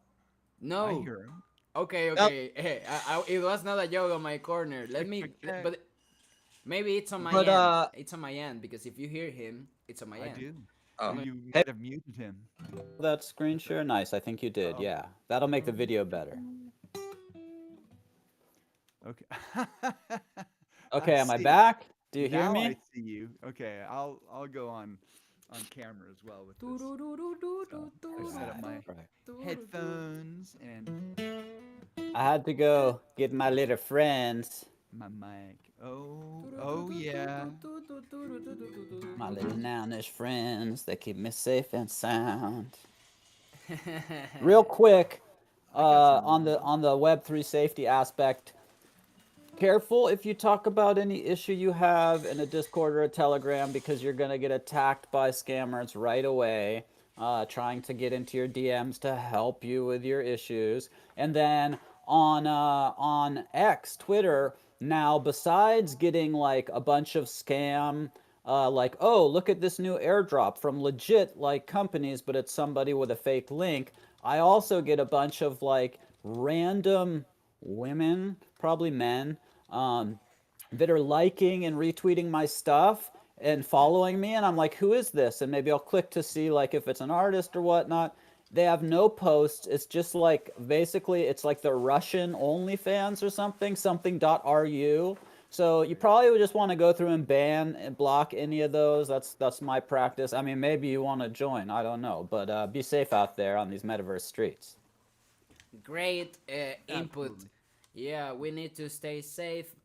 Speaker 2: I
Speaker 4: No.
Speaker 2: hear him.
Speaker 4: Okay, okay. Hey, it was not a joke on my corner. Let me,
Speaker 2: Okay.
Speaker 4: but maybe it's on my
Speaker 1: But,
Speaker 4: end. It's on my end because if you hear him, it's on my
Speaker 2: I
Speaker 4: end.
Speaker 2: do.
Speaker 6: Oh.
Speaker 2: You
Speaker 1: Hey.
Speaker 2: might have muted him.
Speaker 1: That screen share? Nice. I think you did.
Speaker 2: Oh.
Speaker 1: Yeah. That'll make the video better.
Speaker 2: Okay.
Speaker 1: Okay, am I
Speaker 2: see.
Speaker 1: back? Do you hear
Speaker 2: Now
Speaker 1: me?
Speaker 2: I see you. Okay, I'll go on camera as well with this. I set up my
Speaker 1: Right.
Speaker 2: headphones and
Speaker 1: I had to go get my little friends,
Speaker 2: my mic. Oh yeah.
Speaker 1: my little nownish friends that keep me safe and sound. Real quick,
Speaker 2: got some
Speaker 1: on the Web3 safety aspect, careful if you talk about any issue you have in a Discord or a Telegram because you're gonna get attacked by scammers right away, trying to get into your DMs to help you with your issues. And then on X, Twitter, now besides getting like a bunch of scam, like, oh, look at this new airdrop from legit like companies, but it's somebody with a fake link. I also get a bunch of like random women, probably men, that are liking and retweeting my stuff and following me, and I'm like, who is this? And maybe I'll click to see like if it's an artist or whatnot. They have no posts. It's just like basically it's like the Russian OnlyFans or something.ru. So you probably would just want to go through and ban and block any of those. That's my practice. I mean, maybe you want to join. I don't know, but be safe out there on these metaverse streets.
Speaker 4: Great input.
Speaker 2: Absolutely.
Speaker 4: Yeah, we need to stay safe,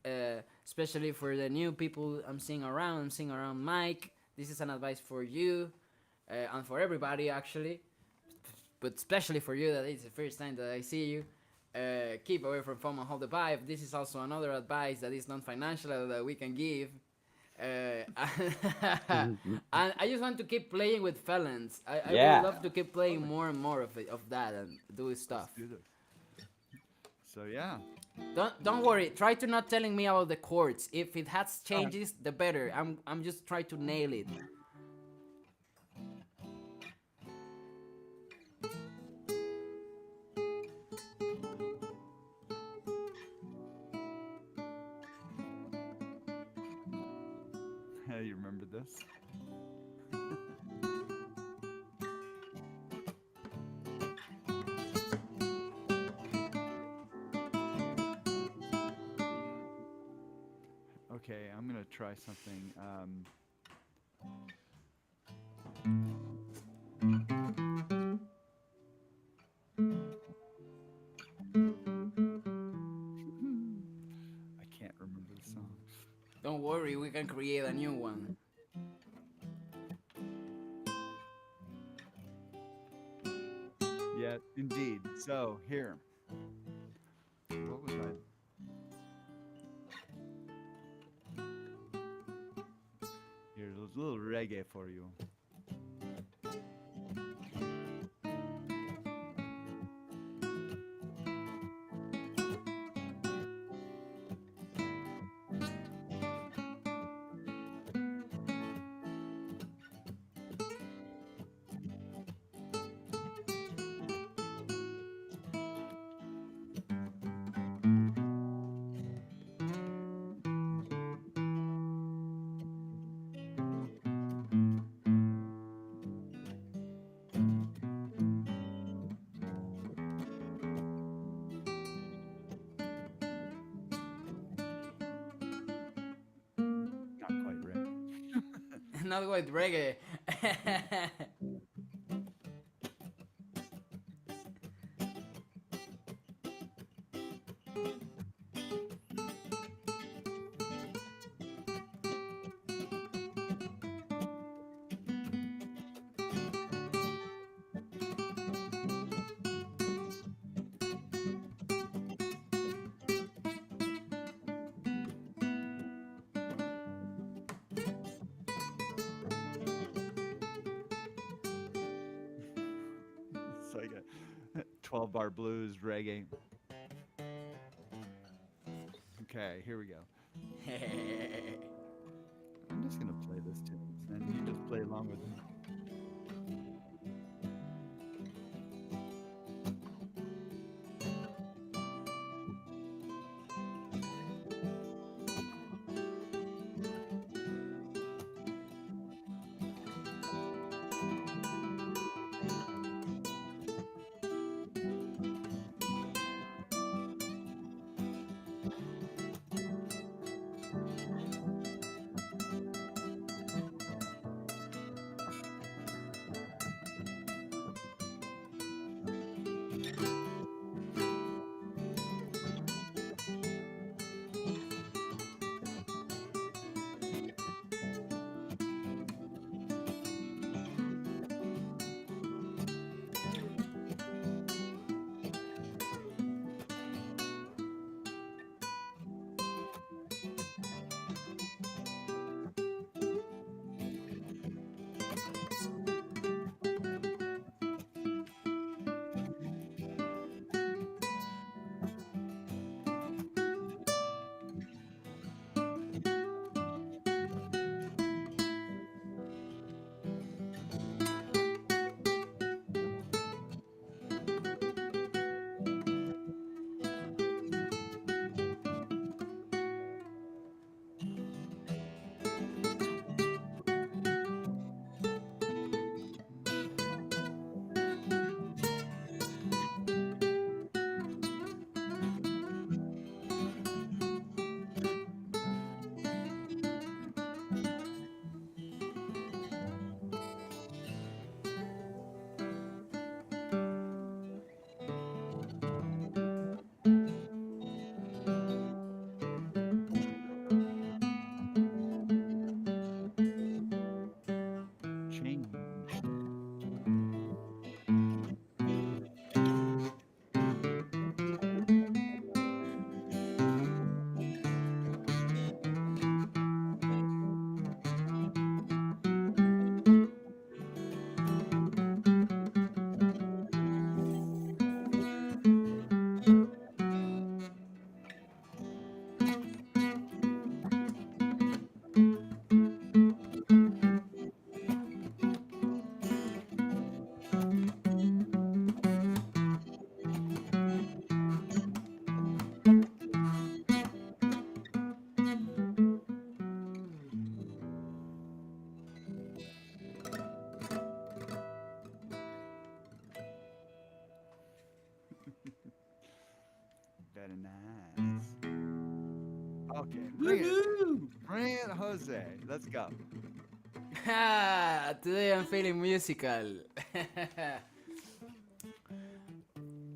Speaker 4: especially for the new people I'm seeing around. I'm seeing around Mike. This is an advice for you and for everybody, actually. But especially for you, that it's the first time that I see you. Keep away from FOMO, hold the vibe. This is also another advice that is non-financial that we can give. And I just want to keep playing with felons. I
Speaker 1: Yeah.
Speaker 4: would love to keep playing more and more of that and do stuff.
Speaker 2: Do this. So yeah.
Speaker 4: Don't worry. Try to not telling me about the chords. If it has changes, the better. I'm just trying to nail it.
Speaker 2: You remember this? Okay, I'm gonna try something. I can't remember the song.
Speaker 4: Don't worry, we can create a new one.
Speaker 2: Yeah, indeed. So here. What was I? Here's a little reggae for you.
Speaker 4: not with reggae.
Speaker 2: It's like a 12-bar blues reggae. Okay, here we go. I'm just gonna play this tune, and you just play along with me. Change. Very nice. Okay, bring it, Jose. Let's go.
Speaker 4: Today I'm feeling musical.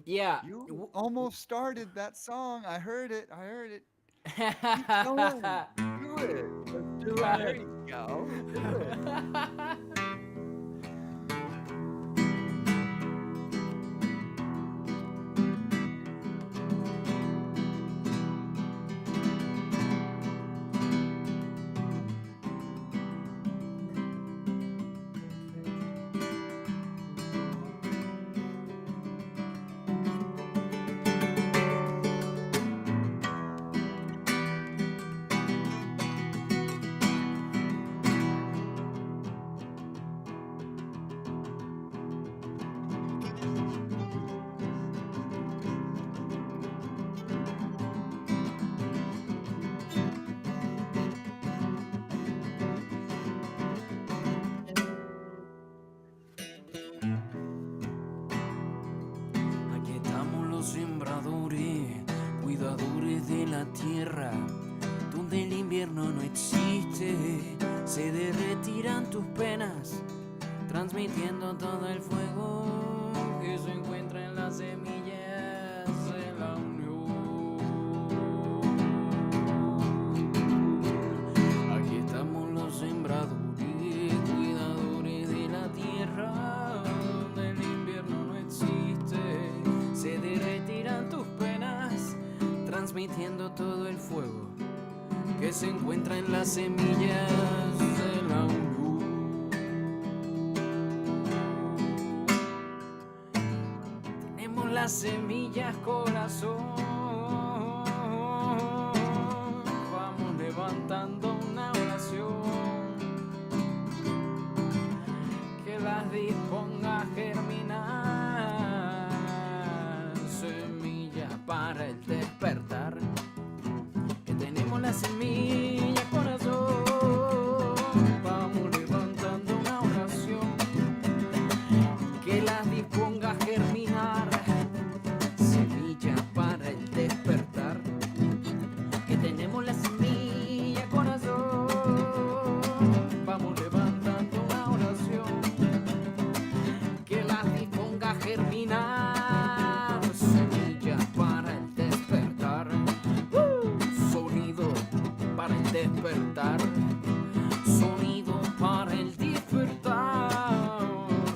Speaker 4: Yeah.
Speaker 2: You almost started that song. I heard it. I heard it. Keep going. Do it. Let's do it. There you go. Do it.
Speaker 6: Aquí estamos los sembradores, cuidadores de la tierra, donde el invierno no existe, se derretirán tus penas, transmitiendo todo el fuego que se encuentra en las semillas de la unión. Aquí estamos los sembradores, cuidadores de la tierra, donde el invierno no existe, se derretirán tus penas, transmitiendo todo el fuego que se encuentra en las semillas de la unión. Tenemos las semillas, corazón, vamos levantando una oración que las disponga a germinar, semillas para el despertar. Tenemos la semilla, corazón, vamos levantando una oración que la disponga a germinar, semilla para el despertar. Que tenemos la semilla, corazón, vamos levantando una oración que la disponga a germinar, semilla para el despertar. Sonido para el despertar, sonido para el despertar,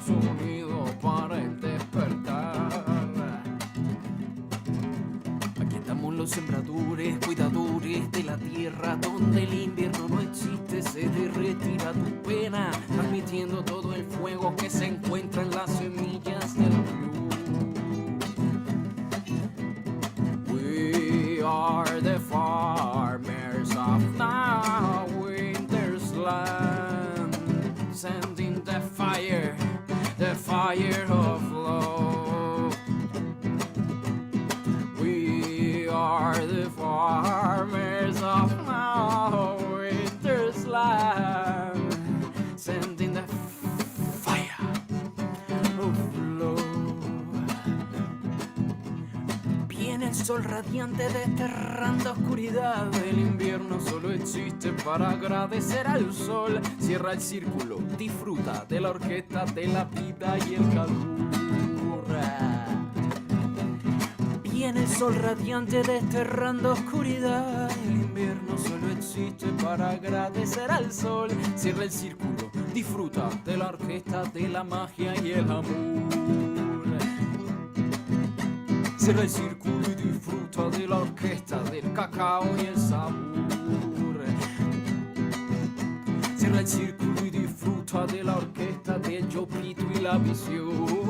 Speaker 6: sonido para el despertar. Aquí estamos los sembradores, cuidadores de la tierra, donde el invierno no existe, se derretirá tu pena, transmitiendo todo el fuego que se encuentra en las semillas de la luz. We are the farmers of now winter's land, sending the fire of love. We are the farmers of now winter's land, sending the fire of love. Viene el sol radiante desterrando oscuridad. El invierno solo existe para agradecer al sol. Cierra el círculo, disfruta de la orquesta de la vida y el calor. Viene el sol radiante desterrando oscuridad. El invierno solo existe para agradecer al sol. Cierra el círculo, disfruta de la orquesta de la magia y el amor. Cierra el círculo y disfruta de la orquesta del cacao y el sabor. Cierra el círculo y disfruta de la orquesta del Yopito y la visión.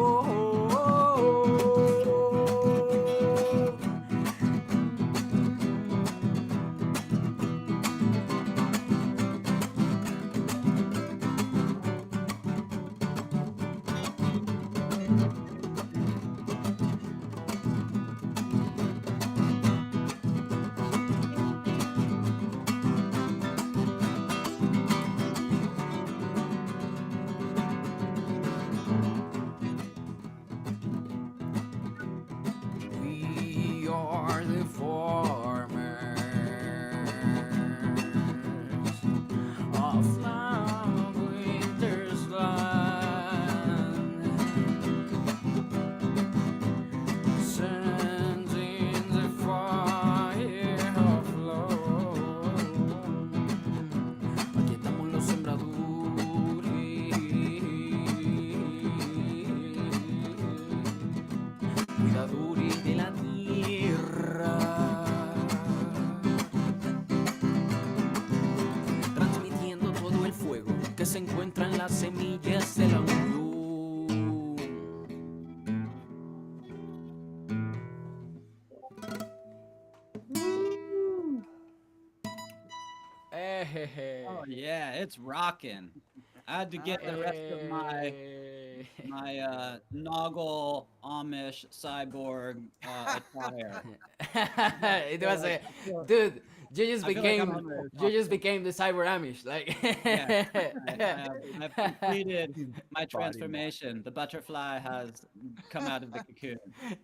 Speaker 6: We are the farmers of long winter's land, sending the fire of love. Aquí estamos los sembradores, cuidadores de la tierra, transmitiendo todo el fuego que se encuentra en las semillas de la unión.
Speaker 5: Oh yeah, it's rocking. I had to get the rest of my Noggle Amish cyborg attire.
Speaker 4: It was a dude. You just
Speaker 5: I feel like I'm
Speaker 4: became
Speaker 5: on the
Speaker 4: you just
Speaker 5: top.
Speaker 4: became the cyber Amish, like.
Speaker 5: I've completed my transformation. The butterfly has come out of the cocoon.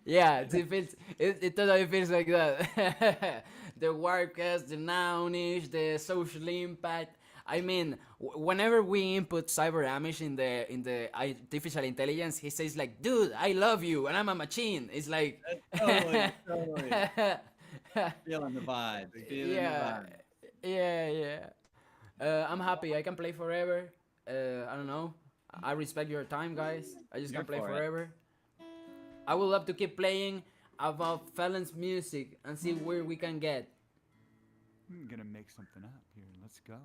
Speaker 4: Yeah, it totally feels like that. The Warpcast, the Nownish, the social impact. I mean, whenever we input Cyber Amish in the artificial intelligence, he says like, "Dude, I love you, and I'm a machine." It's like,
Speaker 5: Totally, totally. Feeling the vibe. Feeling the
Speaker 4: yeah,
Speaker 5: vibe.
Speaker 4: yeah. I'm happy. I can play forever. I don't know. I respect your time, guys. I just
Speaker 5: You're
Speaker 4: can play
Speaker 5: for it.
Speaker 4: forever. I would love to keep playing about Felon's music and see where we can get.
Speaker 2: I'm gonna make something up here. Let's go.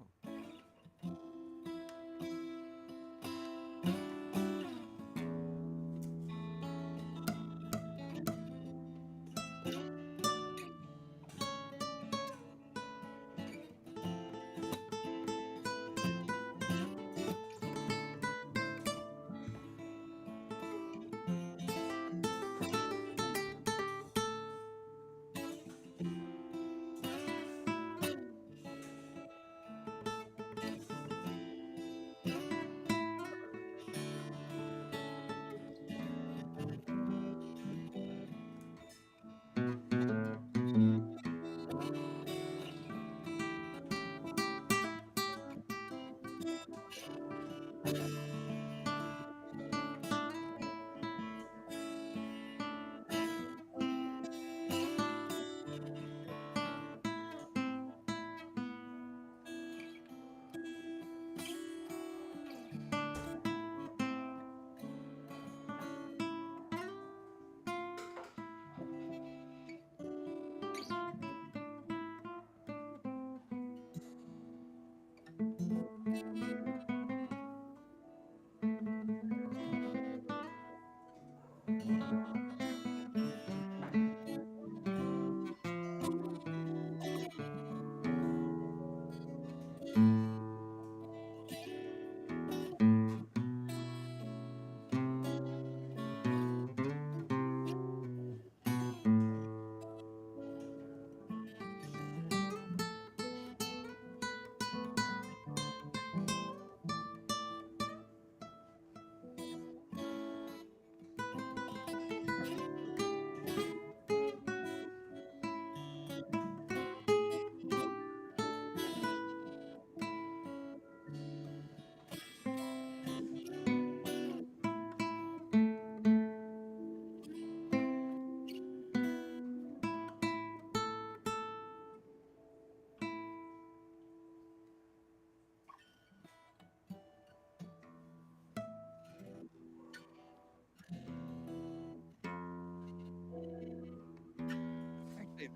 Speaker 2: Actually,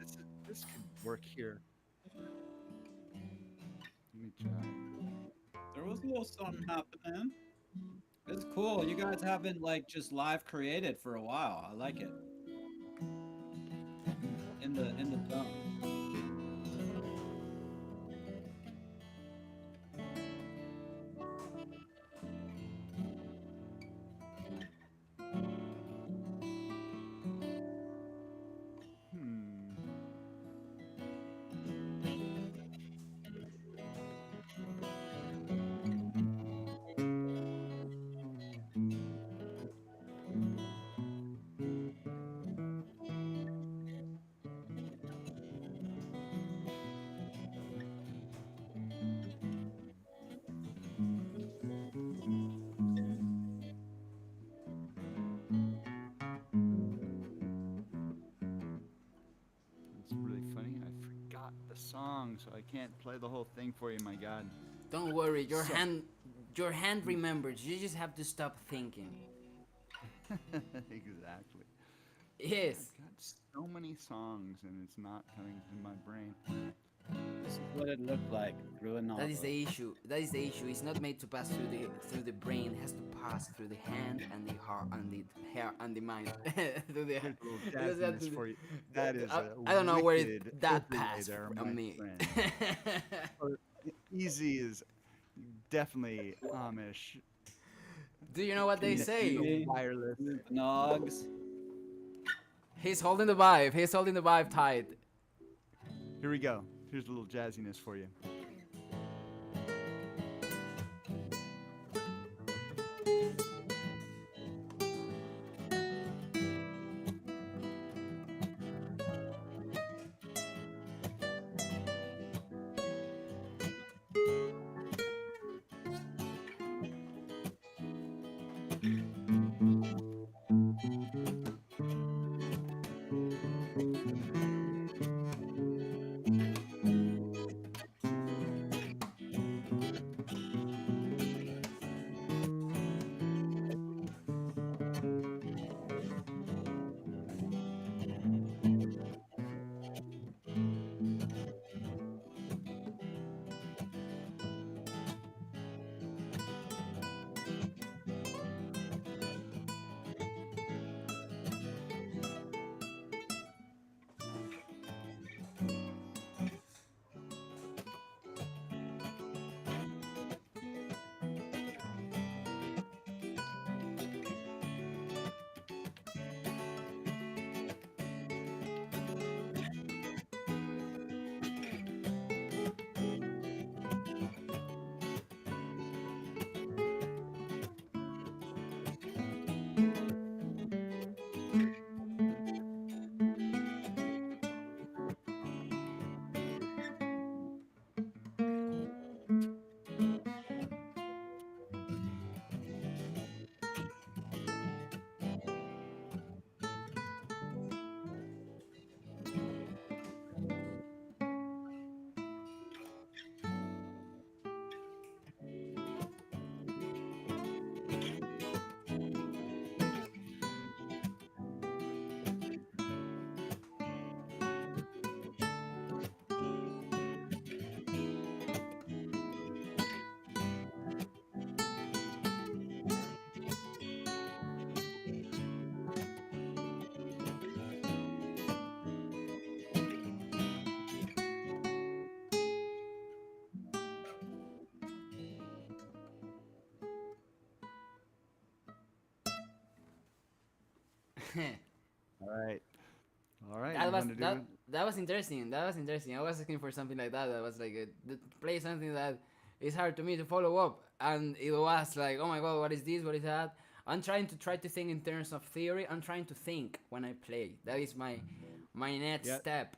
Speaker 2: this could work here. Let me try.
Speaker 5: There was a little something happening. It's cool. You guys haven't like just live created for a while. I like it. In the zone.
Speaker 2: Hmm. It's really funny. I forgot the song, so I can't play the whole thing for you. My God.
Speaker 4: Don't worry, your
Speaker 2: So-
Speaker 4: hand remembers. You just have to stop thinking.
Speaker 2: Exactly.
Speaker 4: Yes.
Speaker 2: I've got so many songs, and it's not coming to my brain.
Speaker 5: This is what it looked like through a novel.
Speaker 4: That is the issue. That is the issue. It's not made to pass through the brain. It has to pass through the hand and the heart and the hair and the mind. Through the
Speaker 2: Here's a little
Speaker 4: because that's
Speaker 2: jazziness for you. That is
Speaker 4: I don't know where
Speaker 2: wicked
Speaker 4: that
Speaker 2: overlay
Speaker 4: passed
Speaker 2: there,
Speaker 4: from
Speaker 2: my
Speaker 4: me.
Speaker 2: friend. Easy is definitely Amish.
Speaker 4: Do you know what they say?
Speaker 2: Wireless.
Speaker 5: Nogs.
Speaker 4: He's holding the vibe. He's holding the vibe tight.
Speaker 2: Here we go. Here's a little jazziness for you. All right. All right.
Speaker 4: That
Speaker 2: you
Speaker 4: was
Speaker 2: wanna do
Speaker 4: that
Speaker 2: it?
Speaker 4: that was interesting. That was interesting. I was looking for something like that. That was like play something that is hard to me to follow up, and it was like, oh my god, what is this? What is that? I'm trying to think in terms of theory. I'm trying to think when I play. That is my next
Speaker 2: Yeah.
Speaker 4: step.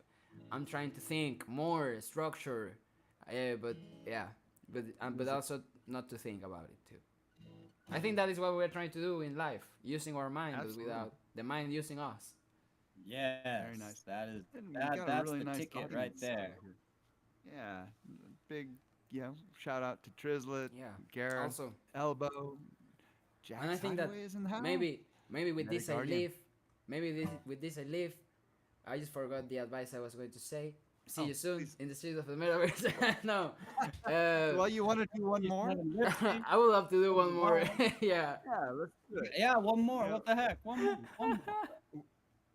Speaker 4: I'm trying to think more structure, but yeah, but also not to think about it too. I think that is what we're trying to do in life, using our mind, but
Speaker 2: Absolutely.
Speaker 4: without the mind using us.
Speaker 6: Yes,
Speaker 2: nice.
Speaker 6: that is
Speaker 2: And we
Speaker 6: that.
Speaker 2: got a
Speaker 6: That's
Speaker 2: really
Speaker 6: the
Speaker 2: nice
Speaker 6: ticket right
Speaker 2: audience
Speaker 6: there.
Speaker 2: here. Yeah. Big, shout out to Trizlet,
Speaker 4: Yeah.
Speaker 2: Gareth,
Speaker 4: Also,
Speaker 2: Elbow, Jack
Speaker 4: and I think that
Speaker 2: Sideway is in the house.
Speaker 4: maybe with
Speaker 2: Kinetic
Speaker 4: this I
Speaker 2: Guardian.
Speaker 4: leave. Maybe with this I leave. I just forgot the advice I was going to say. See you soon
Speaker 2: please.
Speaker 4: in the streets of the metaverse. No,
Speaker 2: Well, you want to do one more?
Speaker 4: I would love to do one more. Yeah.
Speaker 2: Yeah, let's do it.
Speaker 6: Yeah, one more.
Speaker 2: Yeah.
Speaker 6: What the heck? One more. One more.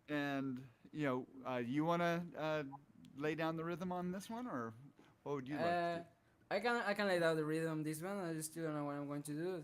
Speaker 2: And you want to lay down the rhythm on this one, or what would you like to do?
Speaker 4: I can lay down the rhythm on this one. I just still don't know what I'm going to do.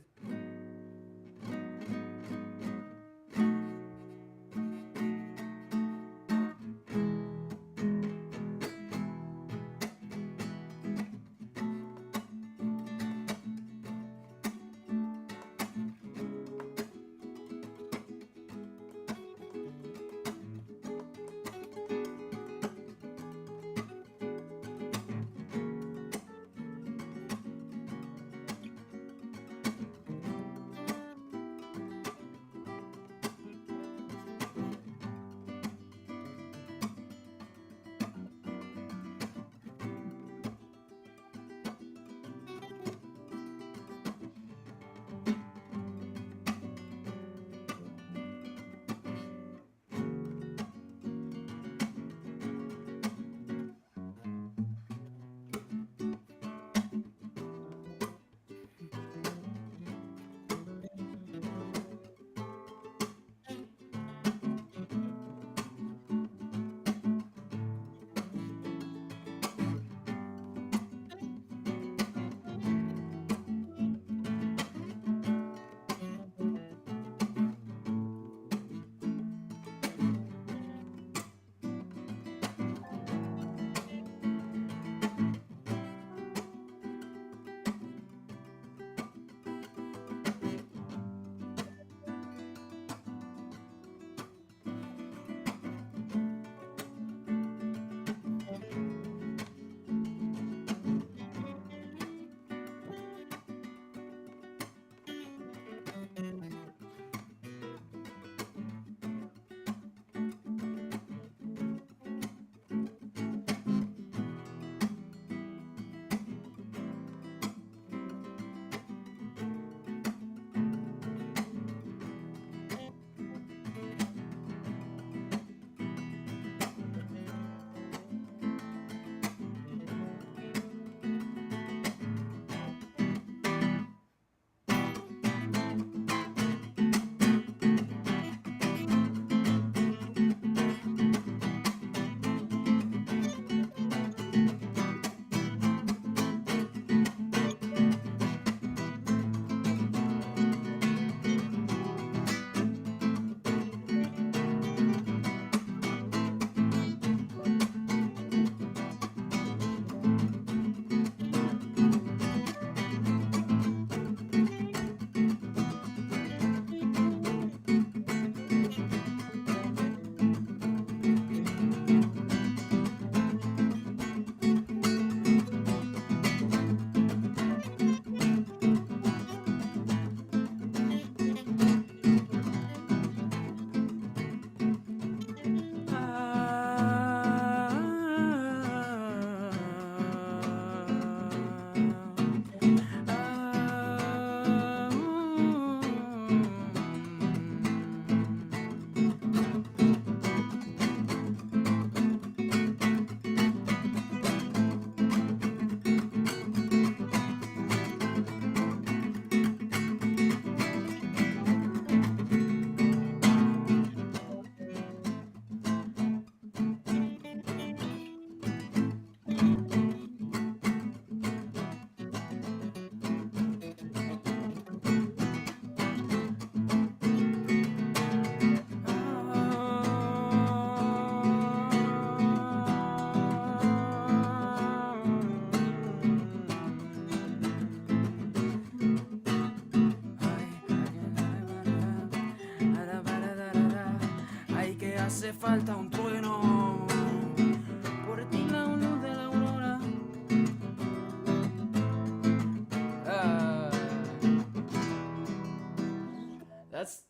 Speaker 6: hace falta un trueno. Por ti la luz de la aurora.
Speaker 4: That's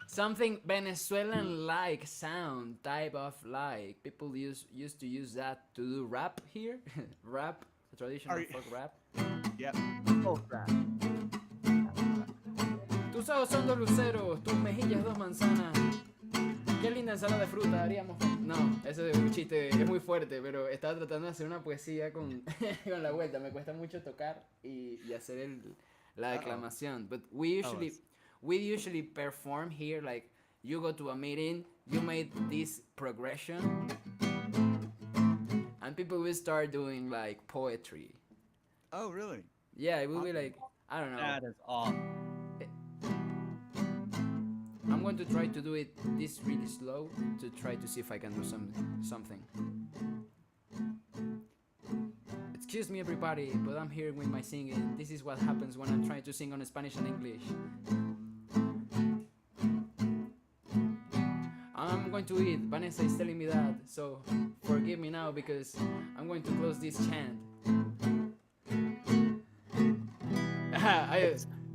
Speaker 4: something Venezuelan-like sound, type of like people used to use that to do rap here. Rap, traditional folk rap.
Speaker 2: Yep.
Speaker 4: Tus ojos son dos luceros, tus mejillas dos manzanas. Qué linda ensalada de fruta haríamos. No, eso es un chiste, es muy fuerte, pero estaba tratando de hacer una poesía con, con la vuelta. Me cuesta mucho tocar y hacer la declamación. But we usually perform here, like you go to a meeting, you made this progression, and people will start doing like poetry.
Speaker 2: Oh, really?
Speaker 4: Yeah, it will be like, I don't know.
Speaker 5: That is awesome.
Speaker 4: I'm going to try to do it this really slow to try to see if I can do something. Excuse me everybody, but I'm here with my singing. This is what happens when I'm trying to sing on Spanish and English. I'm going to eat. Vanessa is telling me that, so forgive me now because I'm going to close this chant.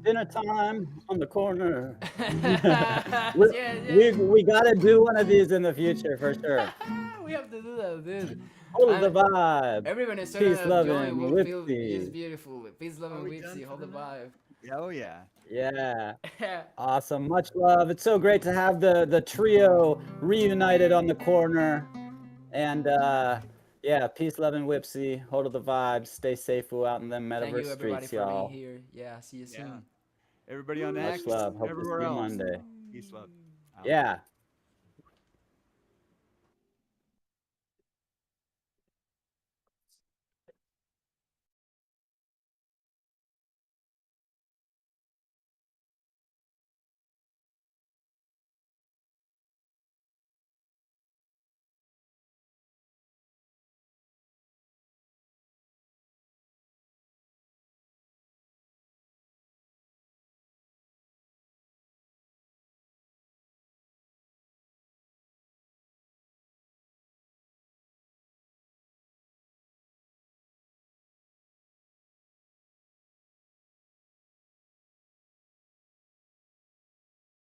Speaker 1: Dinner time on the corner.
Speaker 4: Yeah,
Speaker 1: We gotta do one of these in the future for sure.
Speaker 4: we have to do that, dude.
Speaker 1: Hold the vibe.
Speaker 4: Every Venezuelan
Speaker 1: Peace, love,
Speaker 4: joint
Speaker 1: and
Speaker 4: will feel
Speaker 1: whippy.
Speaker 4: is beautiful. Peace, love, and
Speaker 2: we done
Speaker 4: whipsy.
Speaker 2: for
Speaker 4: Hold the
Speaker 2: the
Speaker 4: vibe.
Speaker 2: Oh, yeah.
Speaker 1: Yeah. Awesome. Much love. It's so great to have the trio reunited on the corner. And yeah, peace, love, and whipsy. Hold the vibe. Stay safe out in them
Speaker 4: Thank you
Speaker 1: metaverse
Speaker 4: everybody
Speaker 1: streets,
Speaker 4: for
Speaker 1: y'all.
Speaker 4: being here. Yeah, see you soon.
Speaker 2: Everybody on
Speaker 1: Much
Speaker 2: X,
Speaker 1: love. Hope to see
Speaker 2: everywhere
Speaker 1: you
Speaker 2: else.
Speaker 1: Monday.
Speaker 2: Peace, love. Out.
Speaker 1: Yeah.